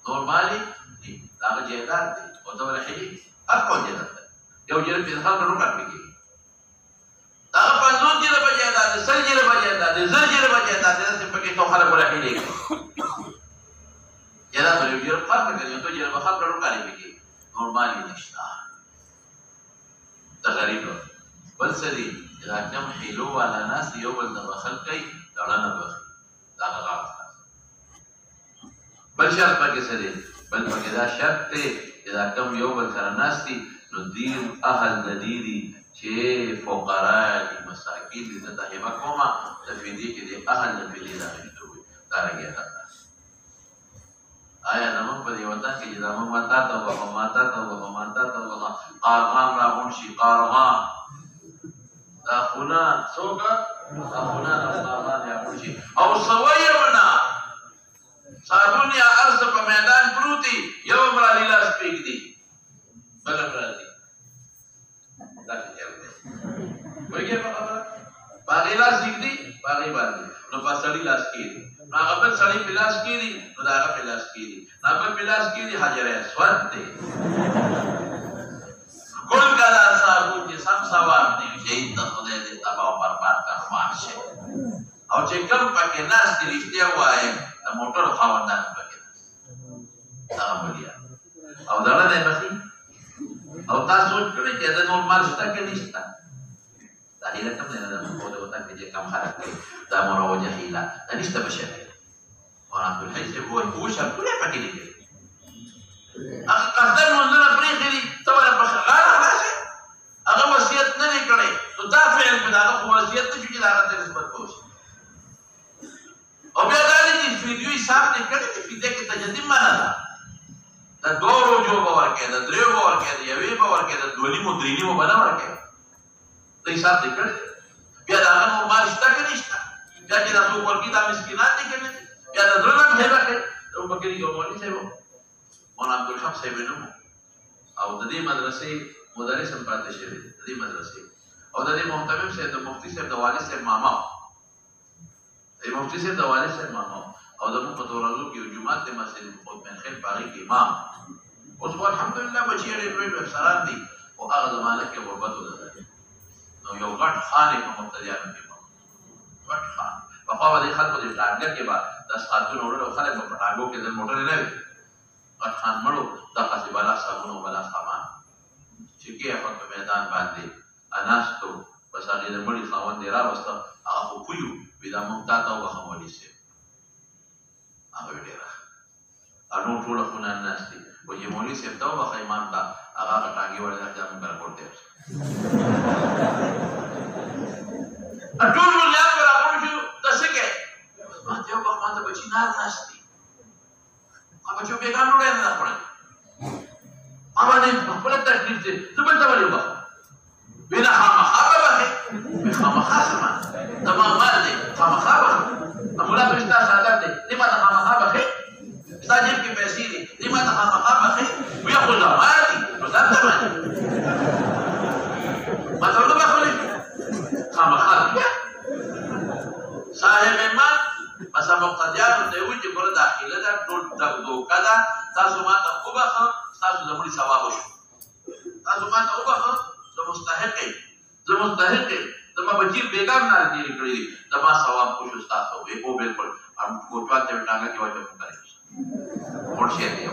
S1: نور مالی نی دا هغه جایداد دی او ته ولې ښیي هر کول جایداد دی یو جرم چې د خلکو روکړ پې کېږي دا هغه 50 جربه جایداد دی 100 جربه جایداد دی 1000 جربه جایداد دی داسې پکې ته خلک ولې ښیلې جایداد ولې یو جرب فرق کوي یو ته جربه خلک روکړې پې کېږي نور مالی نشته د غریب بل څه دي چې دا کم حیلو والا ناس یو بل ته بخل کوي دړه نه بخي دا غلط بل شرط پکې څه دی بل پکې دا شرط دی چې دا کم یو بل سره ناست دي نو دین اهل د دې دي چې فقرا دي مساکین دي ته هبه کومه د فدیې کې دي اهل د فدیې دا غوښتو دا راګي آیا زموږ په دې وطن کې چې زموږ ماتا ته وبخه ماتا ته وبخه ماتا ته وبخه قارغان راغون شي قارغان دا خونه څوک دا خونه دا قارغان راغون شي او سویونه صابون یا ارز په میدان پروتي یو امرا لیلاس پرېږدي بل امرا دي دا څه چل دی پوهېږې په خبره په هغې لاس ږدي په هغې باندې نو په سړي لاس کېږي نو هغه بل سړی په لاس کېږي نو د هغه په لاس کېږي نو هغه په لاس کېږي حجر اسود دی ګل کا دا صابون چې سم ثواب دی شهید د خدای دې تباه او برباد کړ مار شي او چې کوم پکې ناست دي رښتیا ووایې د موټر خاوندان پکې هغه بلیا او دړه دی بخي او تاسو سوچ کړئ چې د نور مال شته که نشته دا هیله کم دی نه د موږ د وطن کې چې کم خلک کوي دا مروجه هیله دا نشته په شرع کې مولانا عبدالحی صاحب وایي اووه شرطونه یې پکې لیکلي هغه قصدن منځونه پرېښي دي ته ولې په غاړه خلاصې هغه وصیت نه دی کړی نو دا فعل په د هغه خو وصیت نه شو چې د هغه ته نسبت به وشي او بیا دا دی چې فدیو حساب دې کړی چې فدیه کې تجدید معنا ده د 2 روجو به ورکړې د 3 به ورکړې د 1 به ورکړې د 2 نیمو 3 نیمو به نه ورکړې ته حساب دې کړی بیا د هغه نور مال شته که نشته بیا چې دا څوک ورکړي دا مسکینان دي که نه دي بیا د زړه نه هیله کوي د ابوبکر یو مولوي صاحب مولانا عبدالحق صاحب نوم او د دې مدرسې مدرس هم پاتې شوی دی د دې مدرسې او د دې محتمم صاحب د مفتي صاحب د والد صاحب ماما د مفتي صاحب د والد صاحب ماما او د موږ په تورازو کې یو جومات د مسجد مطمئن خیل باغی کې امام اوس خو الحمدلله بچي لري لوی افسران دي او هغه زمانه کې غربت وده نو یو غټ خان په مبتدیانو کې غټ خان په خوا د خلکو د ټانګر کې با د ساتونو وړو خلک په ټانګو کې د موټر نه وي غټ خان مړو د قصې بالا صابونو بالا سامان چې کې په میدان باندې اناستو بس هغه د مړي خاوند دی راوسته هغه خو پویو ودا مونږ تا ته وخمولې سي هغه ډیره انو ټول خو نه ناشتي و یې مولوی صاحب ته وخه ایمان تا هغه ټاګي ورته ځم پر کوته ټول مليان پر هغه شو تاسو کې ما ته وخت ما ته بچی نه ناشتي هغه چې بیګان وړي نه پړل هغه نه خپل تکلیف دې زبر ته ولې وخت وینا خامخابه به خامخاسمه تمام مال دي خامخابه امولا پښتا ساده دي نیمه د خامخابه خې ساجب کې پیسې دي نیمه د خامخابه خې ویا خو لا مالي نو دا څه ما ته نو بخولې خامخابه صاحب مال پس مقتدیانو ته وی چې پر داخله دا ټول دوکا دا تاسو ما ته وبخه تاسو زموږ ثواب وشو تاسو ما ته وبخه زه مستحق زما بچی بیګام نه دی کړی زما ثواب خوشو تاسو وي او بالکل هم کوټه ته ټاګه کې وایي په کاری ورشه دی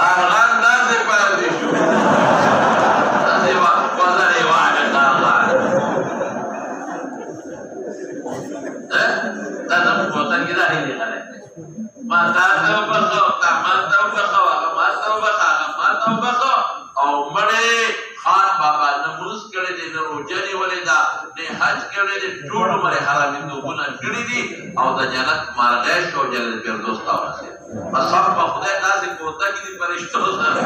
S1: ارغان داسې پاتې شو داسې وځره وایي دا د کوټه کې راځي ما تاسو وبخو او مړې خان بابا نموز کړي دي نو روزنی ولې دا نه حج کړي دي ټول مړې حرامي دوونه کړي دي او د جنت مرغې شو جنت فردوس ته ورسي اصحاب په خدای داسې کوته کې دي فرشتو سره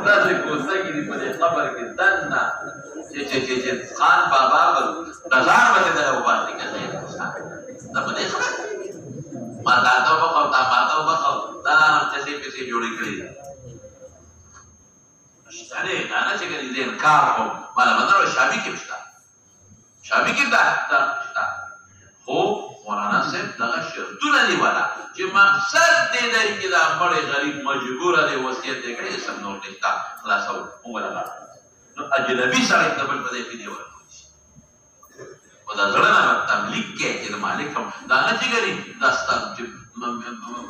S1: داسې کوته کې دي په خبر کې دنه چې خان بابا بازار باندې دا وباسي کنه دا په دې خبره ما دا ته وخت دا نام څه څه جوړې کړې اشتري انا چې ګرځي دې کار کوم مالا بدر شابي کې پښتا شابي کې دا پښتا خو مولانا صاحب دا شرطونه دی ولا چې مقصد دې دی چې دا مړ غریب مجبور دی وصیت دې کړی سم نور نشتا خلاصو ولا نو اجنبي سره د بل په دې کې دی ورته او دا ځړنه تملیک کې چې مالک هم دا نه چې ګرځي دا ستاسو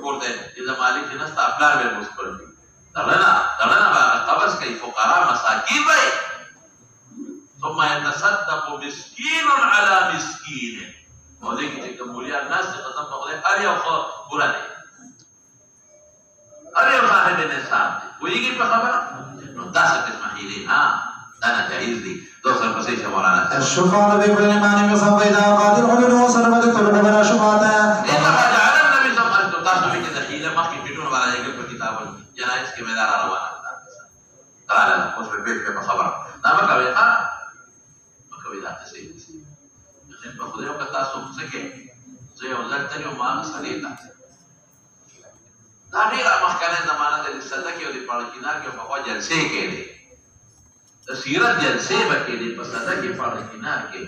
S1: ورته چې مالک نه ستاسو خپل به مسکر دي دلنا قبض كي فقراء مساكين بي ثم يتصدق مسكين على مسكين وذلك تكمليا الناس قسم بقضي أريا وقراني أريا صاحب النساب ويجي بخبر نتاسة تسمحي لي أنا جايز لي دوسر بسيشة مولانا
S2: الشفاعة بكل إيمان يصاب إذا قادر حلول وصرمت الطلب بلا شفاعة
S1: إنما جعل النبي صلى الله عليه وسلم تاسو بك دخيلة مخي بدون ولا يجب كتاب جنائز کې مدار روانه تعالی اوس په بیت کې خبره دا مکوي مکوي دا څه شي چې په خدای او تاسو څه کې زه یو ځل ته یو مان سړی دا ډیره مخکنه زمانه د صدقې او د پاړکینار کې په خوا جلسې کې دي د سیرت جلسې وکړي دي په صدقې پاړکینار کې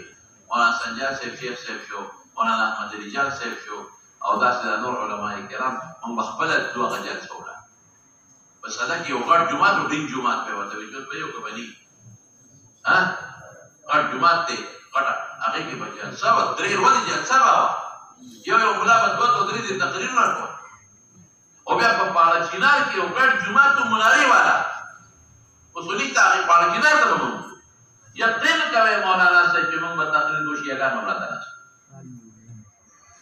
S1: مولانا سنجار صاحب شیخ صاحب شو مولانا احمد رجال صاحب شو او داسې نور علماء کرام هم خپل دوه جلسې وکړه بس دا کې یو غړ جمعه او ډین جمعه په وته وي چې په یو کبني غړ جمعه ته غړ هغه کې بچا سبا درې ورځې جلسه وا یو مولا په دوه درې دي تقریر ورکړ او بیا په پاړه چینار کې یو غړ جمعه ته مناري والا اصولي تعریف پاړه چینار ته ومو یقین کوي مولانا صاحب چې موږ به تقریر دوشي هغه مراته نه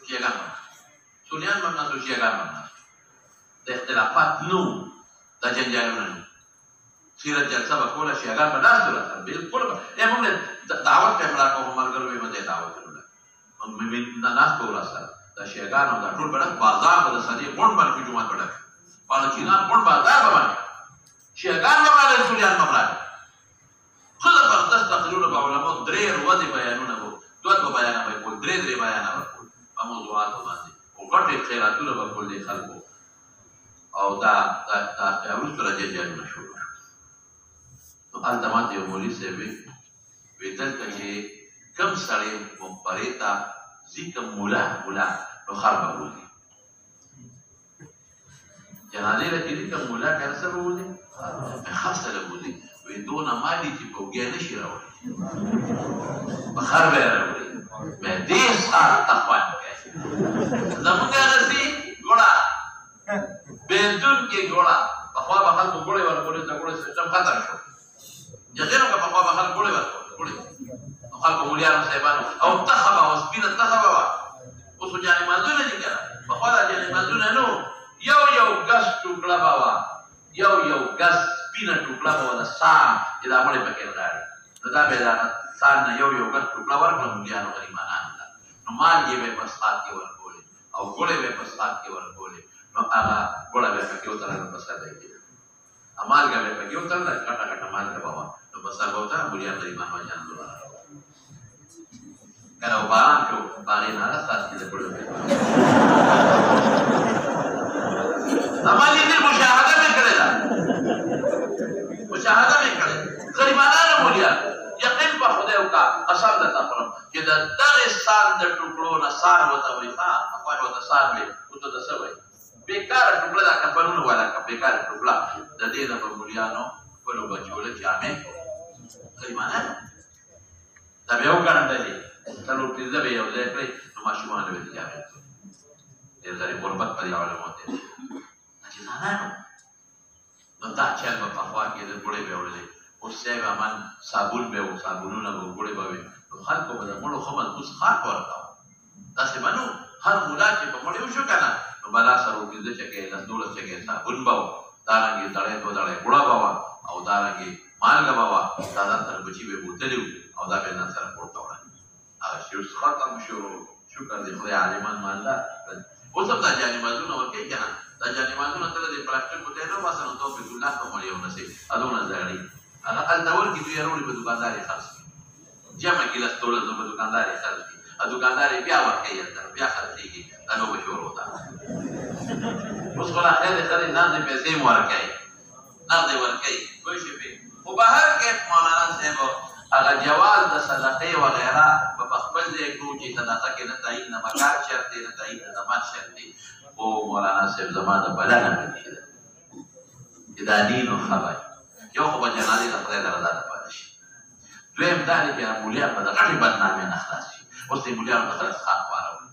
S1: کیږي سنیان باندې دوشي هغه د اختلافات نو دا جنجالونه نه سیرت جلسه وکوله شي هغه په داسې راځي بالکل موږ دعوت ته مړه کوو مرګرو به مده دعوت وکړه موږ دا ناس په ورسره دا شیګان او دا ټول په بازار په سړي پون باندې جمعه پړه په چینا پون بازار باندې شیګان باندې سوريان باندې خله په تاسو تقریرونه په علماء درې ورځې بیانونه وو دوه بیانونه به کول درې بیانونه وکړو په موضوعات باندې او ګټه خیراتونه به کول دي خلکو او دا ورسره جنجالونه شروع التمات یو مولوي صاحب وی دلته چې کم سړی مقبرې ته ځي کم مولا نو خر به بولي جنازې له چې ځي کم مولا که څه به بولي خر سره بولي وی دونه مالي چې په اوږې نه شي راوړي په خر به یې راوړي بیا دې سات ته خوند کوي زمونږ هغسې ګوړه بېلتونکې ګوړه پخوا به خلکو ګوړې ورکولې د ګوړې سیسټم ختم شو یقین وکړه پخوا به خلک ګوړې ورکولې نو خلکو مولیانو صاحبانو او تخه به وه سپینه تخه به وه اوس خو جانمازونه دي که نه پخوا دا جانمازونه نه وو یو ګز ټوکړه به وه یو ګز سپینه ټوکړه به وه د سان چې دا مړې پکې نغاړي نو دا به یې د سان نه یو ګز ټوکړه ورکړه ملیانو غریبانانو ته نو مالګې به یې په سخات کې ورکولې او ګوړې به یې په سخات کې ورکولې نو هغه ګوړه به یې پکې وتړله نو په سر به یې کېده مالګه به یې پکې وتړله کټه مالګه به وه نو په سر به وتړه ملیان غریبان به جنت ته کله و باران شو په هغې نه هغه څاڅکي د ګوړې به زما لیدل مشاهده مې کړې ده مشاهده مې کړې غریبانانو مولیان یقین په خدای وکړه قسم درته خورم چې د دغې سان د ټوکړو نه سار ورته وایي ښه پخوا ورته سار وایي اوس ورته څه وایي بېکاره ټوکړه دا کفنونه والا بېکاره ټوکړه د دې نه به مولیانو خپلو بچو له جامې غریبانانو دا به یې وګڼډلې څلور پنځه به یې یو ځای کړئ نو ماشومانو به یې د جامې ډېر غریب غربت په دې علمو دی ناجیزانانو نو دا چل به پخوا کې د ګوړې به وړلې اوس صاحب امان صابون به وو صابونونه به ګوړې به وې نو خلکو به د مړو ښه مضبوط خاک ورکاوه داسې به نه هر مولا چې په مړې وشو که نه نو بلا سره و پنځه چکې لس دولس چکې صابون به وو دارنګې دړی دوه دړی ګوړه به وه او دارنګې مالګه به وه دا ځان سره بچي به یې بوتلي وو او دا به یې ځان سره پورته وړل هغه شی ختم شو شکر دی خدای عالمان مالدار اوس هم دا جانمازونه ورکوي که نه دا جانمازونه ته د پلاستیک په ځای نه وباسه نو توفیق الله ته مړ یو نصیب هغونه زړې هغه هلته ورکړي دوی یې راوړي په دوکاندار یې خرڅ کړي جمع کړي لس دولس په دوکاندار یې خرڅ کړي دوکاندار یې بیا ورکوي هلته بیا خرڅېږي دا لوبه شروع ده اوس خو لا خیر دی ښه دی نغدې پیسې هم ورکوي نغدې ورکوي پوه شوې خو بهر کې مولانا صاحب هغه جواز د صدقې وغیره په خپل ځای کړو چې صدقه کې نه تعین نه مکار شرط دی نه تعین د زمان شرط دی خو مولانا صاحب زما د بله نه پکې ده چې دا دین و خبر یو خو به جنازې د خدای د رضا دپاره شي دویم دا دی چې مولیان به د غټې بدنامۍ نه خلاص شي اوس د مولیانو د خلاص خاک واروي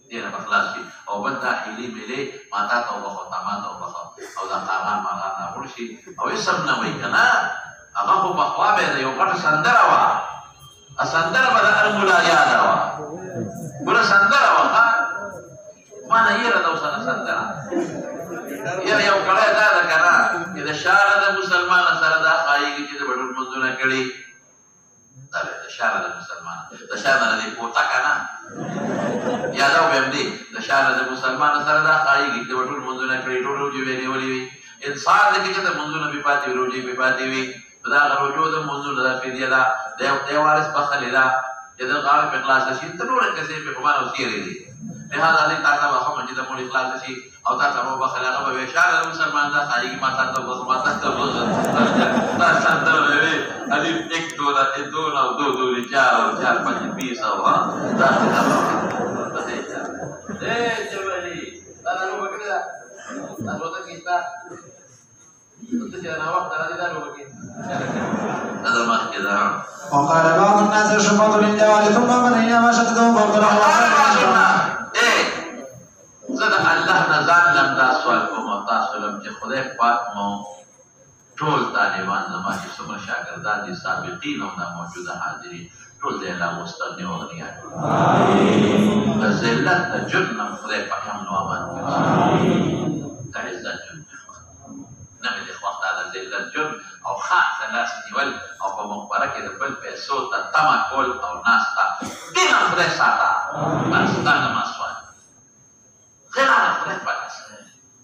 S1: دې نه به خلاص شي او بل دا حیلې میلې ما تا ته وبخو تا ما ته وبخو او دا قاغان ماغان راغوړ شي او هېڅ هم نه وایي که نه هغه خو پخوا به د یو غټه سندره وه سندره به د هر ملا یاده وه ګوره سندره وه ښه ما نه یېره ده اوسنه سندره یاره یو کړی دا ده که نه چې د شاره د مسلمانه سره دا ښایېږي چې د به ټول لمونځونه کړي دا به د شاره د مسلمانه د شاره نه دی پوته که نه یاده به هم دی د شاره د مسلمانه سره دا ښایېږي چې د به ټول لمونځونه کړي ټول روجې به یې نیولې وي انسان دی چې د لمونځونه بې پاتې وي روجې بې پاتې وي نو د هغه روجو د لمونځونو دا فدیه ده د وارث بخلې ده چې د غاړه پې خلاصه شي ته نورې کسې پې خو باندې اوسېرې دي لهذا دې تا ته به ښه چې د مړي خلاصه شي او تا ته به وبخلې هغه به وایي شاره د مسلمان دا ښایېږي ما تا ته وبخل ما تا ته وبخل دا سندره به وي الف ایک دو دون او دو دولی چار او چار پنج بیس او دا جبلي دا لوبه کړې ده دا لوبه کې شته
S2: وقال بعض الناس شفاط للجوال ثم من ايام شدده فضل
S1: زه د الله نه ځان لم دا سوال کوم او تاسو لم چې خدای پاک مو ټول طالبان زما چې څومره شاګردان دي سابقین او دا موجوده حاضرین ټول د الله مستغني او غني د ذلت د جن نه خدای پاک هم نو امان د عزت جن نه مې د خوښ دا د ذلت جن او خان ته لاس نیول او په مقبره کې د بل پیسو ته تمه کول او ناسته دې نه خدای ساته بس دا زما سوال غیر هغه خدای پاک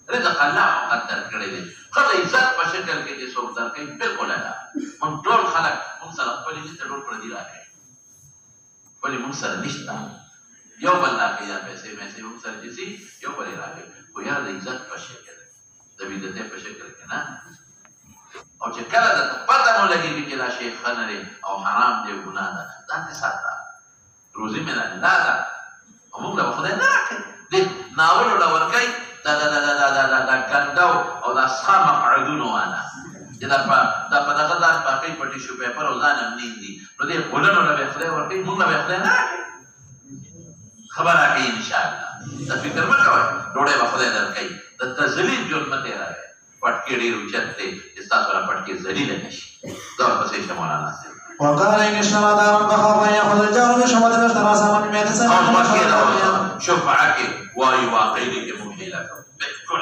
S1: رزق الله مقدر کړی دی ښه د عزت په شکل کې چې څوک درکوي بلکل نه موږ ټول خلک موږ سره خپلې نشته ټول پردي راکوي خپلې موږ سره نشته یو بل راکوي یا پیسې میسې موږ سره چې سي یو بل یې راکوي خو یا د عزت په شکل د بدعتۍ په شکل کې نه او چې کله درته پته مو لګېږي چې دا شی ښه نه دی او حرام دی ګناه ده ځان دې ساته روزي مې د الله ده او موږ له به خدای نه راکوي دې ناولو له ورکوي دا ګنډو او دا څښا مقعدونو والا چې دا په دغه ځان پاکۍ په ټیشو پیپر او ځان هم نیندي نو دې غولنو له به خدای ورکوي موږ له به خدای نه راکوي خبره کوي انشاءالله دا فکر مه کوئ ډوډۍ به خدای درکوي د تذلیل ژوند مه تېروئ پټکي ډېر اوچت دی چې ستاسو له پټکي ذلیله نه شي دا ورپسې شه مولانا صاحب
S2: وقال إن اشترى دارا فخاف أن يأخذ الجار بشهوة اشترى سهما من 100 سنة
S1: او مکې دا شفعه کې وایي واقعي دی کې موږ هیله کوو بالکل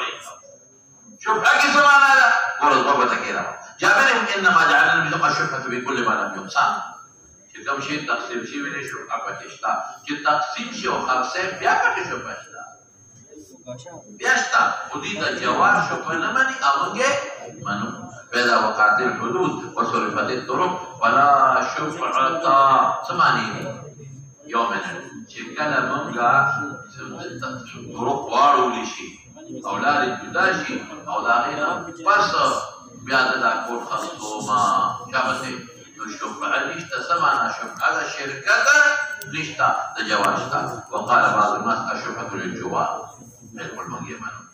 S1: شفعه کې څه معنا ده ګوره دوه به تکې راوړه جابر انما جعلنا البدق الشفعة بكل ما لم يقسم چې کوم شي تقسیم شوي دی شفعه پکې شته چې تقسیم شي او خرڅه بیا پکې شفعه شته بیا شته خو دوی د جواز شفعه نه مني او موږ منو فإذا وقعت الحدود وصرفت الطرق فلا شفعة څه معنی دی یو منټ چې کله موږ طرق واړولی شي او لارې جدا شي او د هغې نه پس بیا د دا کور خرڅومه شابسې نو شفعه نشته څه معنی شفعه د شرکت نشته د جواز شته وقال بعض الناس الشفعة للجوار بالکل موږ یې منو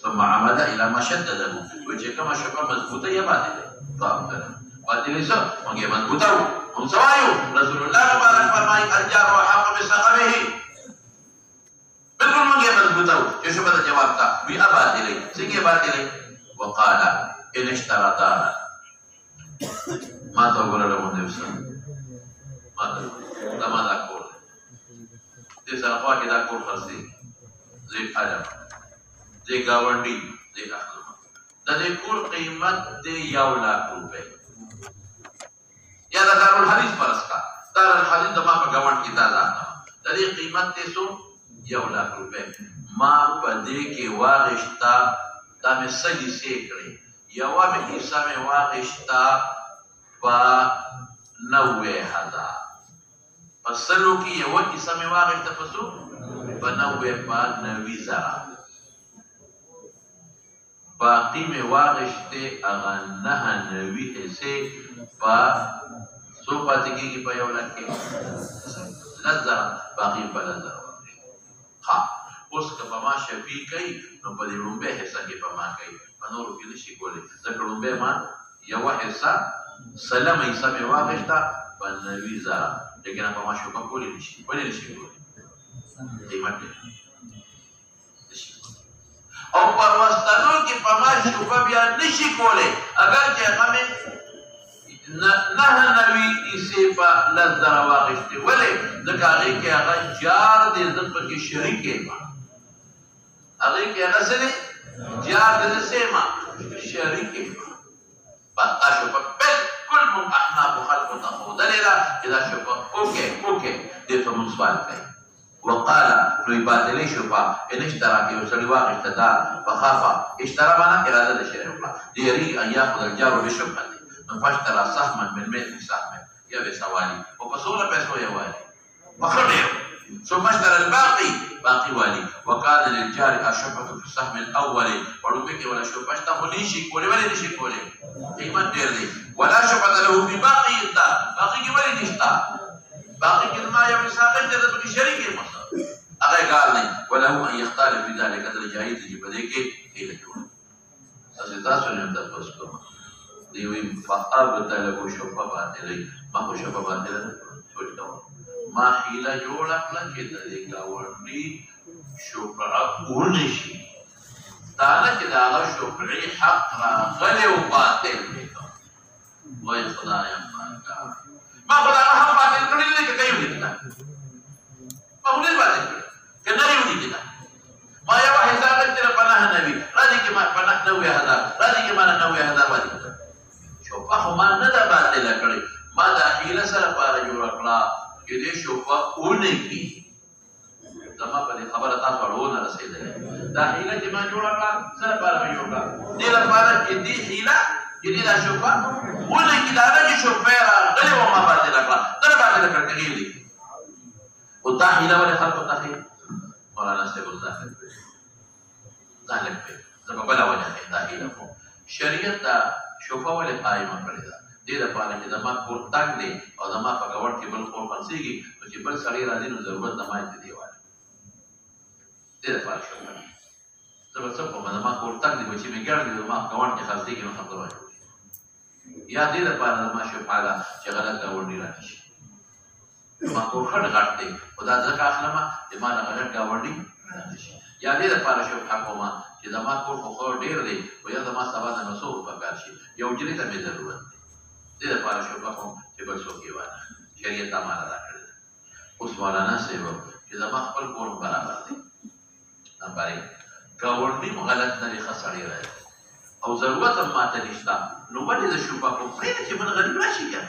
S1: ثم عمد الى ما شدده وجه كما شفا مضبوطه يا باطله باطله باطله څه موږ یې مضبوطه هم سوایو رسول الله مبارک فرمایي الجار وحق بسقمه بالکل موږ یې مضبوطه چې شفا د جواب تا وی باطله څنګه باطله وقال ان اشترى دارا ما ته وګورل مونږ وسه ما ته دا کور دې سره خوا کې دا کور خرڅي زه حاجه دې گاونډي دې اخلم د دې کور قیمت دې 1 لک روپے یا د دارالحدیث فرض کا دارالحدیث د ما په گاوند کې دا ده د دې قیمت دې سو 1 لک روپے ما په دې کې واغشتا دا مې سړي سي کړې یو مې حصہ مې واغشتا په 90000 پسلو کې یو حصہ مې واغشتا پسو په 90,000 باقی میں واغشتے اغا 9 حصے پا سو پاتے کی پا یو لکے لزر باقی پا لزر واغشتے ہاں اس کا پا ما شفی کئی نو پا دی رنبے حصہ کی پا ما کئی پا نورو کی نشی کولے ذکر رنبے ما یو حصہ سلم حصہ میں واغشتا پا 90,000 لیکن پا ما شفا کولی نشی ولی نشی کولی قیمت دی او پروستانو کې په ما شوفه بیا نشي کولی اگر چې هغه مې 9 حصې په 10,000 واخیستې ولې ځکه هغې کې هغه جار دی زه پکې شریک یم هغې کې هغه څه دی جار دی زه څه یم شریک یم بس دا شوفه بالکل موږ احنافو خلکو ته ښودلې ده چې دا شوفه اوکې دې ته موږ سوال کوي وقال نو باطلی شفا ان اشترا کې وسړي واغشته دار فخافا اشترا معنا اراده د شرع الله دیری ان یاخذ الجار بشبهه نو فاشترى سهما من 100 سهم یا به سوالي او په څومره پیسو یې والي فخره ثم اشترى الباقي باقي والي وكان للجار الشبهه في السهم الاول وربك ولا شبهه اشتهى نشي کولی ولا نشي کولی قیمت ډیر دی ولا شبهه له في باقي الدار باقي کې ولا نشتا باقي کې ما یو مساقط د دې شریک یې هغه قال نه ولا هو ان يختار في ذلك قدر جائز دي بده کې هیله کوي تاسو نه تاسو کوم دی وی فقاب طلب شفا باطل ما هو شفا باطل سوچ دا ما هیله جوړ کړل چې د دې گاونډي شفاعت ونشي دا نه چې دا شفعي حق راغلی او باطل دی وای خدای ما خدای هم باطل کړی دی چې کوي دې ما هو نه باطل کنه یو دي ما یو حساب تر پناه نبی راځي کې ما پناه 90,000 راځي کې ما 90,000 وایي شوفه ما نه دا باطل کړی ما دا هیله سره پاره جوړ کړه چې دې شوفه اونې کی زما په خبره تاسو ورونه رسیدلې دا هیله چې ما جوړ کړه سره پاره جوړ کړه دې لپاره چې دې هیله چې دې دا شوفه اونې کی دا نه شوفه راغلی و ما باطل کړه دا باطل کړی دی او دا هیله ولې خلق ته مولانا صاحب ظاهر په زما بلا وجه دا هیله شریعت دا شوفه ولې قائمه کړې ده دې لپاره چې زما کور تنګ دی او زما په ګاونډ کې بل کور خرڅېږي نو چې بل سړی راځي نو ضرورت نه ماته دی وایي دې لپاره شوبه زه به څه کوم زما کور تنګ دی بچي مې ګڼ دي زما ګاونډ کې خرڅېږي نو خبره وایي یا دې لپاره زما شوبه ده چې غلط ګاونډي راشي ما کور خړ غټ دی خدا ځکه اخلم چې ما نه غلط ګاونډي راشي یا دې لپاره شوبه کوم چې زما کور خو ډېر دی او یا زما سبا د 900 روپۍ کار شي یو جری ته مې ضرورت دی دې لپاره شوبه کوم چې بل څوک یې وانه شریعت امر ادا کړی اوس مولانا صاحب چې زما خپل کور برابر دی نمبر 1 ګاونډي غلط طریقه سړی راځي او ضرورت هم ماته نشته نو ولې د شوبه کوم پرېږده چې بل غریب راشي که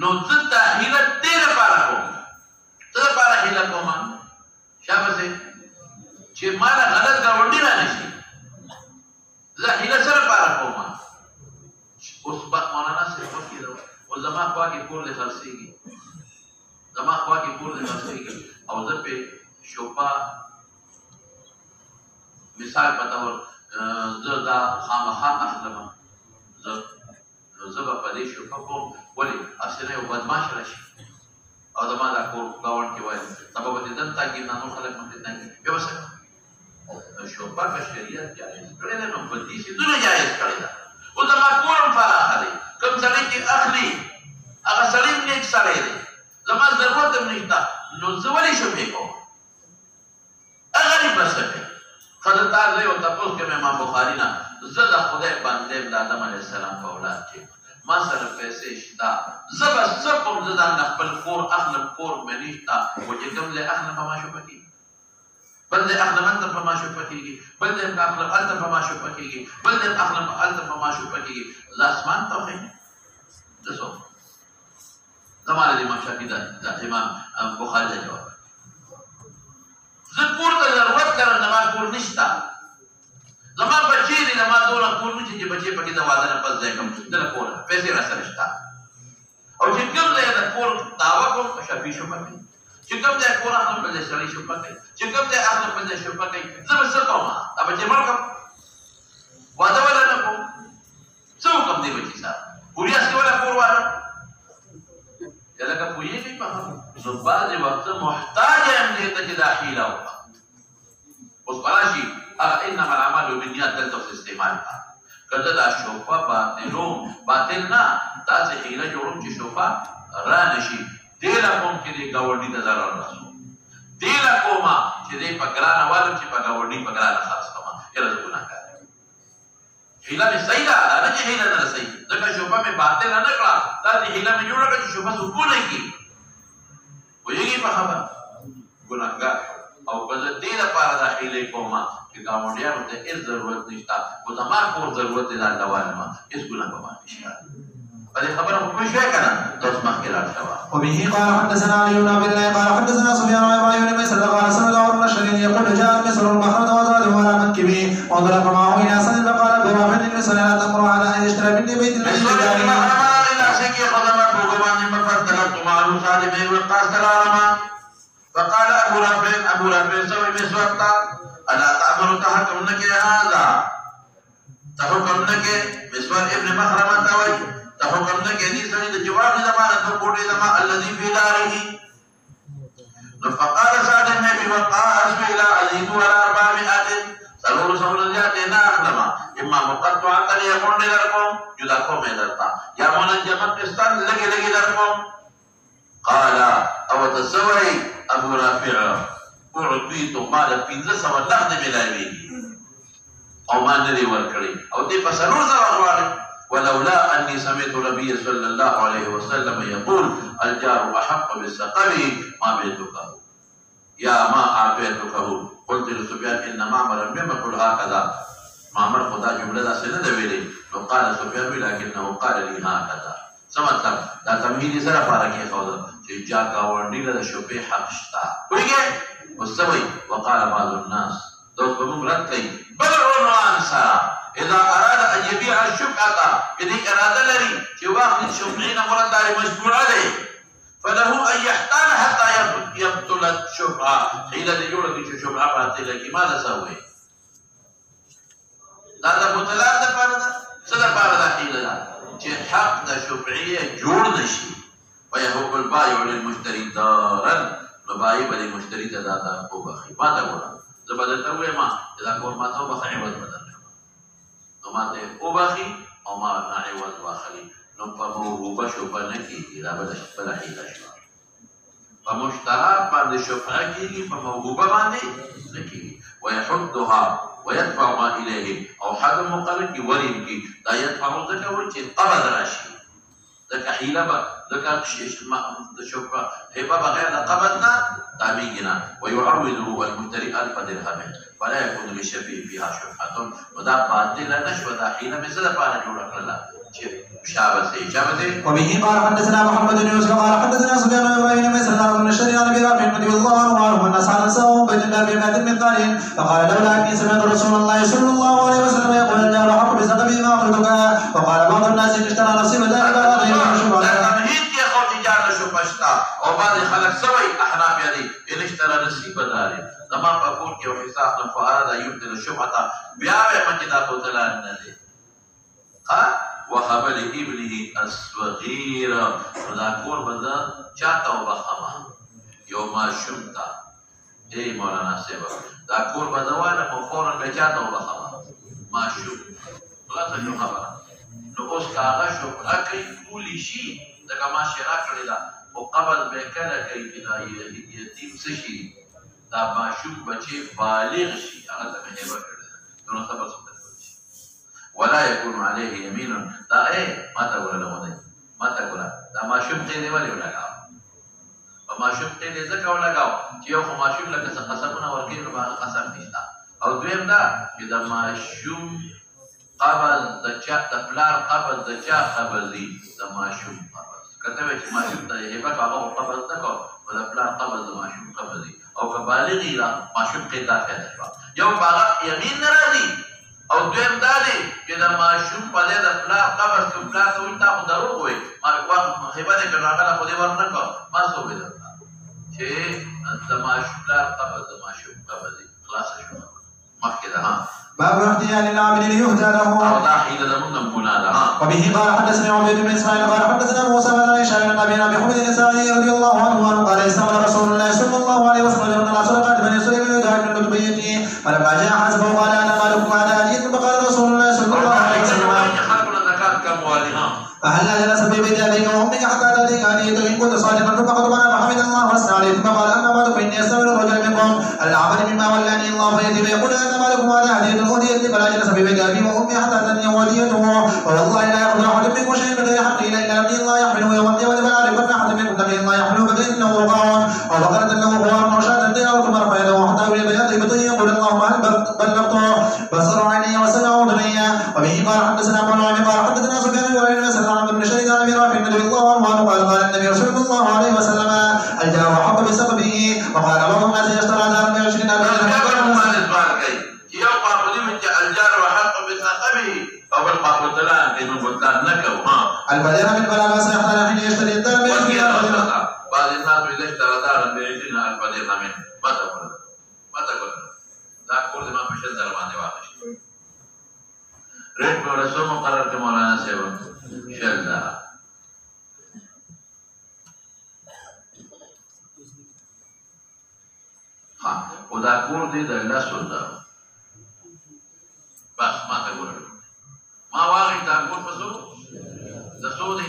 S1: نو زه دا هیله دې لپاره کوم څه لپاره هیله کوم شابه صاحب چې ما له غلط ګاونډي را نه شي زه هیله څه لپاره کوم اوس مولانا صاحب وکړي او زما خوا کې کور دې خرڅېږي زما خوا کې کور دې خرڅېږي او زه پې شوبه مثال په طور زه دا خامخا اخلم زه به په دې شوبه کوم ولې اصل یو بدماش راشي او زما دا کور ګاونډ کې وایي سبا به دې دلته کې نور خلک هم دې تنګي بیا وسه شوبه په شریعت جایز کړی دی نو په دې څه جایز کړی دی او زما کور هم فراخه دی کوم سړی چې اخلي هغه سړی نیک سړی دی زما ضرورت هم نشته نو زه ولې شوبې کوم هغه غریب به څه کوي ښه تا زه یو تپوس کوم امام بخاري نه زه د خدای بنده یم د آدم علیه السلام په اولاد کې ما سره پیسې شته زه به څه کوم زه د خپل کور اخلم کور مې نشته خو چې کوم ځای اخلم په ما شوبه کېږي بل ځای اخلم هلته په ما شوبه کېږي بل ځای اخلم هلته په ما شوبه کېږي بل ځای اخلم هلته په ما شوبه کېږي زه اسمان ته وښیم زه څوک زما د امام شافعي د امام بخاري د جواب زه کور ته ضرورت لرم زما کور نشته زما بچی دی زما دونه کور نشته چې بچی پکې د واده نه پس ځای کوم دله کور پیسې راسره شته او چې کوم ځای د کور دعوه کوم شافعي شوبه کوي چې کوم ځای کور اخلم بل ځای سړی شوبه کوي چې کوم ځای اخلم بل ځای شوبه کوي زه به څه کوم دا بچی مړ کړم واده ولا نه کوم څه وکړم دې بچي سره پوریاس کې ولا کور واره لکه پوهېږئ په نو بعضې وخت محتاج یم دې ته چې دا حیله وکړم اوس به راشي هغه انما العمل بالنیات دلته اوس استعمال کړه که زه دا شوبه باطلوم باطل نه داسې حیله جوړوم چې شوبه را نه شي دې له کوم چې دې ګاونډي ته ضرر رسوم دې له کومه چې دې په ګرانه والم چې په ګاونډي په ګرانه خرڅ کړم یاره زه ګناهګار حیله مې صحیح ده دا نه چې حیله نه ده صحیح ځکه شوبه مې باطله نه کړه داسې حیله مې جوړه کړه چې شوبه سکون نه کړي پوهېږئ په خبره ګناهګار او که زه دې لپاره دا حیلې کوم چې ګاونډیانو ته هېڅ ضرورت نشته خو زما کور ضرورت دی دا ډوالمه هېڅ ګناه به ما نشته په دې خبره خو پوه شوې که نه ته اوس مخکې لاړ شوه
S2: وبه قال حدثنا علي بن عبد الله قال حدثنا سفيان عن ابراهيم بن ميسر قال سمعت عمر بن الشريد يقول جاء مصر البحر وزاد ولا منكبه وانطلق معه الى سن فقال ابو رافع للمصر لا تامر على ان يشترى مني بيت الله
S1: فقال ابو رافع سوي مسوقتا الا تعمر تحكمنك هذا تحكمنك مسور ابن مخرمه توي تحكمنك دي سنه جواب زمانه بوډي زما الذي في داره فقال سعد بن ابي وقاص الى ازيد ولا 400 سلور سولجاتنا اخلما اما مقطع تلي يكون لكم جدا قوم يدرتا يا منجمت استان لگي لكم قال او تسوي ابو رافع اعطيت مال 1500 نقد ملاوي او ما ندي ورکړي او دې په سلور زره غواړي ولولا اني سمعت النبي صلى الله عليه وسلم يقول الجار احق بالسقم ما بيتك يا ما اعطيتك قلت لسفيان ان معمر لم يقل هكذا معمر خدا جمله دا سنه ویلي نو قال سفيان ولكنه قال لي هكذا سمطلب دا تمهیدی سره فارقه خو چې جا گاونډي له شوبې حق شتا وګورئ وسوي وقال بعض الناس دوست به مراد کوي بل عنوان سره اذا اراد ان يبيع الشبهه دې اراده لري چې واخد شبهین مراد دار مشبوع عليه فله ان يحتال حتى يبطل الشبهه حيله جوړه چې شبهه باطله کی ماذا سوي دا د مطلق حق د شفعیه جوړ نشي ويحق البائع للمشتري دارا نبائع للمشتري دادا وبخي ما تقول زبدت ما اذا كون ما توبخ عوض بدل نو ما ته وبخي او ما عوض واخلي نو په موهوبه شفعه نه کېږي دا بله حیله شوه په مشترا باندې شفعه کېږي په موهوبه باندې نه کېږي ويحدها ويدفع ما اليه او حد مقرر کی وریم کی دا يدفع ذکر ور چې قبض راشي ذکر حیله به ذکر شفعه هبه بغیر د قبض نه تابعینا ويعوضه المشتري 1000 درهم فلا يكون للشفيع فيها شفعه ودا باطل نشوه دا حیله مثل لپاره جوړه کړله
S2: وبه قال حدثنا محمد بن يوسف قال حدثنا سفيان بن ابراهيم بن سلمان بن الشريع عن ابي رافع رضي الله عنه ان سعد سوى بين النار بمات من ثاني فقال لولا اني سمعت رسول الله صلى الله عليه وسلم يقول الجار حق بسقبه ما اخرجك وقال بعض الناس اشترى نصيب ذلك غير
S1: تمهيد يا اخوتي جار شفشتا وبعض خلق سوي احناف يعني ان اشترى نصيب ذلك تمام فقول كي وحساب فاراد يبدل الشفعه بيا مجدا بوتلان ندي وهب لابنه الصغير فذاكور بدا چاته وبخما يوم شمتا اي مولانا سيبا ذاكور بدا وانا فورا بچاته وبخما ما شوف خلاص شو خبره نو اوس کاغه شو راکې کولی شي دا ما شرا کړی دا او قبل به کله کوي دا یتیم څه شي دا ما شوف بچي بالغ شي هغه ته هبه کړی نو خبر څه ولا يكون عليه يمين دا ما تقول له ما تقول دا ما شوم قيدي ولي لگاو وما شوم قيدي زکه ولگاو چې یو خو ما شوم لکه قسمونه ورکړي نو هغه قسم نشته او دویم دا چې دا ما شوم قبل د چا د پلار قبل د چا قبل دي دا ما شوم قبل کته چې ما شوم ته هبه هغه قبل تکو او د پلار قبل د ما شوم قبل دي او که بالغ لا ما شوم قيدا کړي یو باغ یمین ناراضي او دویم دا دی چې د ماشوم په دې د پلار قبر کې پلار ته وایي تا خو دروغ وایي ما هبه دې کړه هغه خو دې ورنه کړ ما څه وایي چې د ماشوم پلار قبر د ماشوم قبر دې خلاص شو مخکې ده ها
S2: باب احتيال العامل ليهدى له
S1: او دا حيله لمن منادا
S2: وبه قال حدثنا عبيد بن اسماعيل قال حدثنا موسى بن عائشة بن ابي حميد النسائي رضي الله عنه قال استمر رسول الله صلى الله عليه وسلم ان الصدقات بني سليم يدعى من بيته فلما جاء حسبه قال انا مالكم على حديث فقال رسول الله صلى الله عليه وسلم فهلا جلس في بيت ابيك وامك حتى تاتيك هدية ان كنت صادقا فقد بنى فحمد الله واثنى عليه ثم قال اما بعد فاني استمر الرجل منكم العمل مما ولاني الله فياتي فيقول انا مالكم على هدية اهديت فلا جلس في بيت ابي وامي حتى تاتني وديته والله لا ياخذ احد منكم شيئا من غير حقه الا ان الله يحمله يوم القيامه فلا يعرفن احد منكم نبي الله يحمله فانه رقاع او بقره له خوار وشاة ديار ثم رفع يده حتى ولد بيده بطي يقول اللهم هل بلغت بصر عيني وسمع اذني وبه قال حدثنا ابو نعيم قال حدثنا سفيان بن عيينة سمع بن شريك عن ابي رافع رضي الله عنه قال النبي صلى الله عليه وسلم الجار حق بسببه وقال بعض الناس اشترى دارا ب 20
S1: الجار وحق بسقبه او بالقابوتلان كي نبوتلان نكو
S2: البدر من بلا باس يحتاج حين يشتري الدار ب 20
S1: بعض الناس اذا اشترى دارا ب 20 البدر من ما تقول دا کور ما په شل در باندې واخش ریټ په رسو مقرر ته مولانا صاحب شل دا ها او دا کور دې د الله سودا بس ما ته ګورم ما واغی دا کور په سو د سودې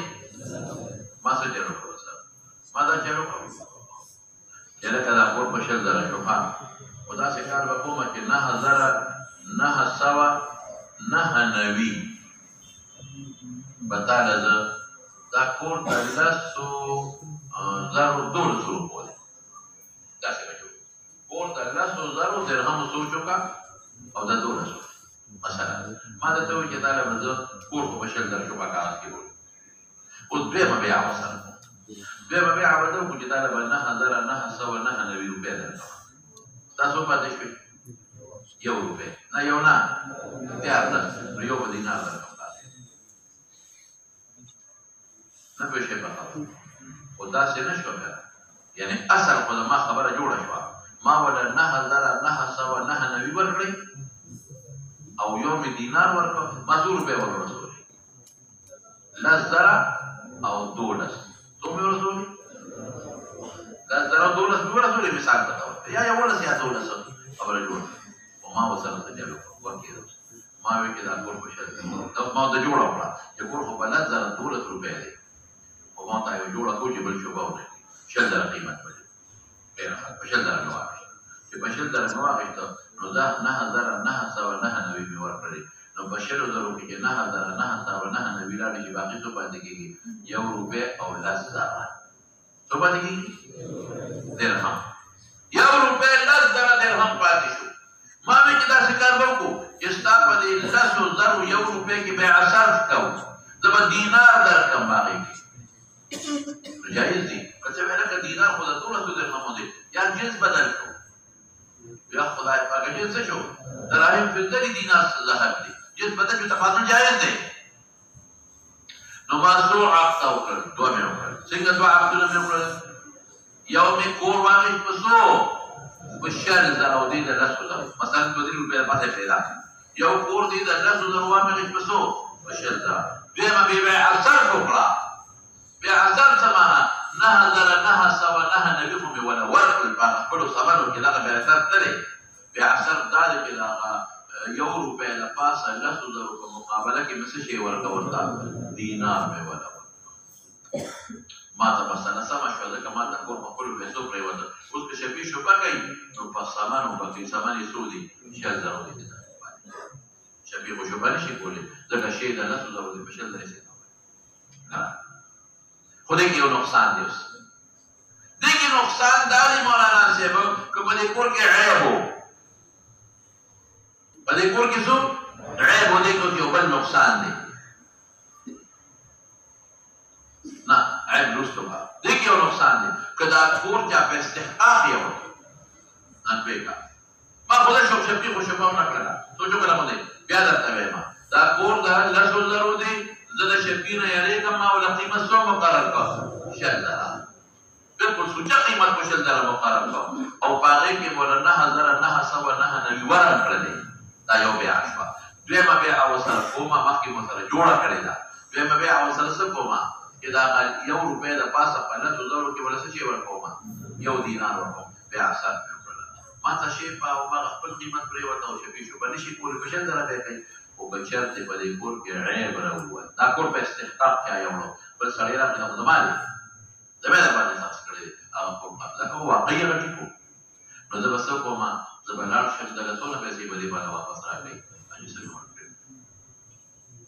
S1: ما څه جوړ کړو ما دا جوړ کړو یله کدا کور په شل در شو ها خدا سے کار وکوم چې 9,990 بتاله دا کور د لاسو زرو دور سو بوله دا څه وجو کور د لاسو زرو درهم سوچو کا او دا دور سو مثلا ما دا ته چې دا له کور په شل در شو کا کار کیږي او دوی په بیا وسره دوی په بیا ورته کو چې دا له 9,990 روپیا درته تاسو پاتې شئ یو روپے نه یو نه بیا نو یو په دینار درکوم نه په شي په او دا څه نشو بیا یعنی اصل خو ما خبره جوړه شو ما ولا 9,990 ورکړي او یو می دینار ورکړ ما 2 روپے ورکړل لزرع او دولس ثم رسولي لزرع دولس برسولي مثال بتاعه يا ولس يا دولس قبل جوړ وما وصلت جلو وكذا ما وی کې دا کور په شل دا ما د جوړه کړه چې کور خو بلد زره 200 روپۍ دی او ما ته یو جوړه کو چې بل شو باونه شل زره قیمت ولې ډېر ښه په شل زره نو واخیست چې په شل زره نو واخیست نو دا 9999 مې ورکړې نو په شل زره کې 9999 لاړې چې باقي څه پاتې کېږي 1 روپۍ او 10 زره څه پاتې کېږي درهم 1 روپۍ 10 زره درهم پاتې شو ما مې چې داسې کار وکړو چې ستا په دې 10,000 1 روپۍ کې بیع صرف کوو زه به دینار درکړم هغې کې نو جایز دي که څه ویله که دینار خو د 200 درهمو دی یا جنس بدل کړو یا خدای پاکه جنس څه شو دراهم فضلي دینار ذهب دی جنس بدل شو تفاضل جایز دی نو ما څو عقده وکړل دوه مې وکړل څنګه دوه عقدونه مې وکړل یو مې کور واخیست په څو بشار زراو دي د 10,000 مثلا 2 روپۍ پاتې پیدا یو کور دي د 10,000 واخیست په څو بشار زراو بیا مې بیع صرف وکړه بیع صرف سمانه 9,909 نبي خو مې ولا ورکړل په خپلو خبرو کې دغه بیع صرف نه دی بیع صرف دا دی چې دغه 1 روپۍ له پاسه 10,000 په مقابله کې مې څه شی ورکول تا دینار مې ولا ورکړ ما ته مسله سمه شوه ځکه ما ته کور په خپلو پیسو پرېوته اوس که شفي شوبه کوي نو په سامانو پکې سامان یې څو دي 10,000 دي شفي خو شوبه نشي کولی ځکه شی د 10,000 دي په 10,000 نه خو دې کې یو نقصان دی اوس دې کې نقصان دا دی مولانا صاحب که په دې کور کې عیب و په دې کور کې څو عیب و دې کې یو بل نقصان دی نه عیب رستو با دیکھ یو نقصان دی که دا کور چا په استحقاق یو ان بیکا ما خدا شوق شپی خو شپاو نکړه سوچو کله مو دی بیا درته وایم دا کور د 10,000 دی زه د شپی نه یریږم ما ولا قیمت څو مقرر کړ 10,000 بالکل سوچا قیمت په 10,000 مقرر کړ او پاره کې مولا 9,909 ورکړل دا یو بیا شو دویمه بیا او سره کومه مخکې مو سره جوړه کړی دا دویمه بیا او سره کومه چې دا 1 روپۍ د پاسه په 10,000 کې ولا څه شی ورکوم 1 دینار ورکوم بیا اثر مې وکړل ما ته شی په هغه خپل قیمت پرېوته او شفي شو به نشي کولی په 10,000 بیا کوي خو که چېرته په دې کور کې عیب راووت دا کور په استحقاق چا یوړو بل سړی راغلی دا زما دی زما در باندې خرڅ کړی دی هغه کور ځکه هو واقعي غټي کور نو زه به څه کوم زه به لاړ شم دغه څونه پیسې به دې باندې واپس راکړي حاجي صاحب ورکړي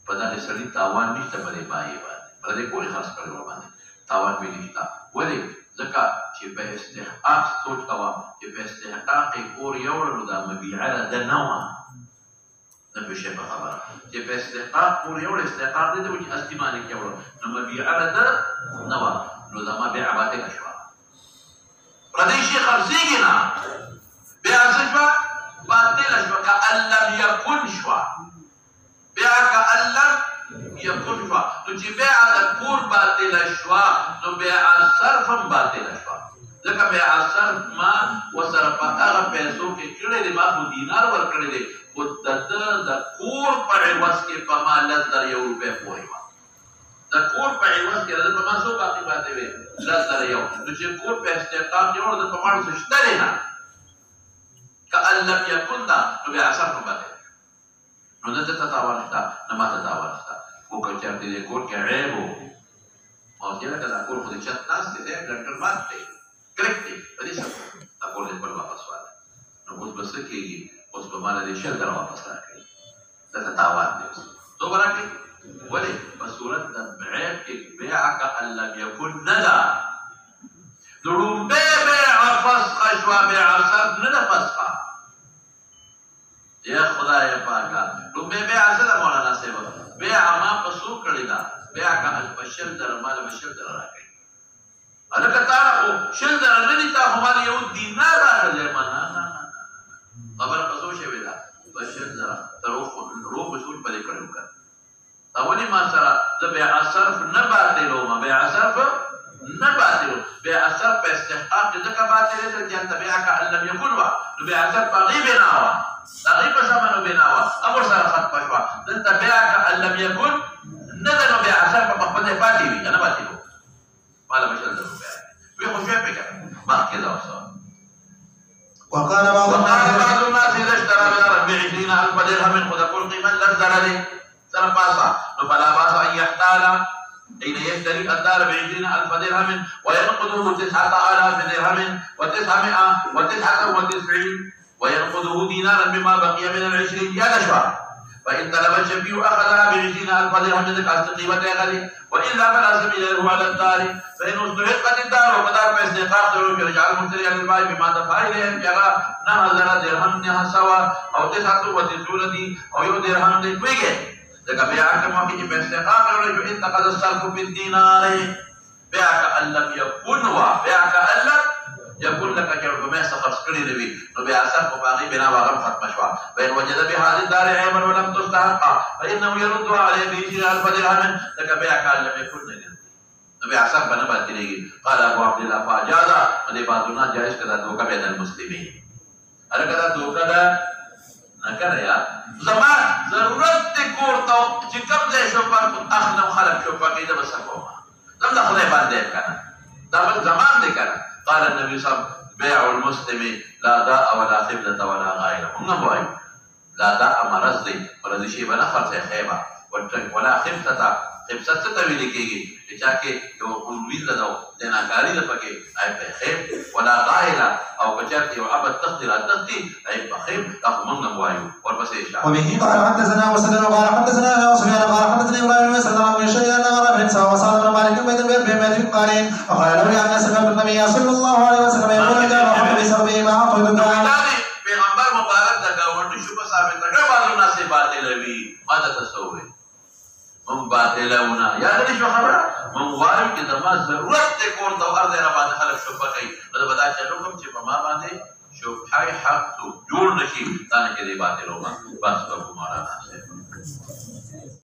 S1: په دغه سړي تاوان نشته په دې پایې باندې پر دې کورې خرڅ کړی باندې تاوان به نشته ولې ځکه چې په استحقاق سوچ کوه چې په استحقاق کور یوړلو دا مبیعه ده نه وه نه پوهېږې په خبره چې په استحقاق کور یوړ استحقاق دی چې استیمانې کې یوړل نو مبیعه ده نه وه نو زما بیعه باطله شوه پردی شي خرڅېږي نه بیعه څه شوه باطله شوه کأن لم یکن شوه بیعه کأن لم یکن شوه نو چې بیعه د کور باطله شوه نو بیعه صرف هم باطله شوه ځکه بیعه صرف ما ورسره په هغه پیسو کې کړی دی ما خو دینار ورکړی دی خو د ده د کور په عوض کې په ما 10,000 روپۍ پورې وه د کور په عوض کې د په ما څو باقي پاتې وې 10,000 نو چې کور په استحقاق یوړ د په ماړو څه شته دی نه کأن لم یکن ده نو بیعه صرف هم باطله نو ده ته تاوان شته نه ما ته تاوان شته خو که چېرته دې کور کې عیب و او چې لکه دا کور خو د چت ناست دی ډنډر مات دی کرک دی په دې سره دا کور دې خپل واپس واله نو اوس به څه کېږي اوس به ماله دې 10,000 واپس راکړي دا ته تاوان دی اوس څو به راکړي ولې په صورت د عیب کې بیعه کأن لم یکن نه ده نو لومبۍ بیعه فسخه شوه بیعه صرف نه ده فسخه یا خدای پاکه لومبۍ بیعه څه ده مولانا صاحب بیعه ما په څو کړې ده بیعه کأن په 10,000 ماله به 10,000 راکړي هلکه تا خو 10,000 نه دي تا خو ماله 1 دینار راکړلی ما نه خبره په څو شوې ده په 10,000 تر روغ سوچ په دې کړی وکړه تا ولې ما سره زه بیعه صرف نه باطلوم بیعه صرف نه باطلوم بیعه صرف په استحقاق کې ځکه باطلې ده چې هلته بیعه کأن لم یکن وه نو بیعه صرف په هغې بنا وه د هغې په ثمنو بنا وه هم ورسره ختمه شوه دلته بیعه کأن لم یکن نه ده نو بیعه صرف په باتی وي کنه باتی وو مالا بشل در روپیا وی خوشوی پی کنه مخ کده وصول
S2: وقال بعض
S1: الناس إذا اشترى بدرهم ب20,000 درهم خذ كل قيمة للدر له سر باسا فلا باس أن يحتال حين يشتري الدار ب20,000 درهم وينقذه 9,000 درهم و999 وينقذه دينارا مما بقي من ال20 يا نشوى فإن طلب الشفيع أخذها ب20,000 درهم من قصد قيمتها غني وإلا فلا سبيل له على الدار فإن استحقت الدار وقدر باستحقاق يرجع المشتري على البائع بما دفع إليه جرى 9,000 درهم نها سوا أو 99 أو يو درهم دي ويجي لك بيعك ما في باستحقاق يرجع انتقد السلف بالدينار بيعك أن لم يكن وبيعك أن لم يقول لك جرب ما سقط سكري نبي نبي أسف وباقي بنا وغم ختم شوا بين وجد بهذه الدار عيبا ولم تستحق فإنه يردها عليه ب20,000 درهم لك بيعك أن لم يكن نبي أسف بنا باتنيجي قال أبو عبد الله فاجاز ودي بعضنا جائز كذا دوكا بين المسلمين أنا كذا دوكا ده نكره يا زمان ضرورت تكور تو جكم ده شوفا أخنم خلق شوفا كذا بس أقوم لم نخلي بعد ذلك كنا ده زمان ده كنا قال النبي صلى الله عليه وسلم بيع المسلم لا داء ولا خبلة ولا غائلة هم بوي لا داء مرض شيء بنا خرص خيبة ولا خبلة خبلة تتوي لكيجي بچاكي يو انويل لدو دينا كاري لپكي عيب بخيب ولا غائلة أو بچاكي يو عبد تخطي لا تخطي عيب بخيب تاخو من بوي وربس إشاء
S2: وبه قال حدثنا وسلم قال حدثنا يا سفيان قال حدثني إبراهيم بن سلام بن شيء أن غرب بن سوا وصال بن مالك بن بن قارين وقال له أن سمعت النبي صلى الله عليه وسلم يقول جاء محمد بسببه ما أخذ الدعاء
S1: پیغمبر مبارک دا گاونډي شو په ثابت کړه بعضو ناس باطل وي ماذا تسوي من باطلونه یا دې شو خبره من وایو چې دما ضرورت ته کور ته ارزه را باندې خلک شو پکې دا بدا چې حکم چې په ما باندې شو حق تو جوړ نشي دا نه کې باطلونه بس په مولانا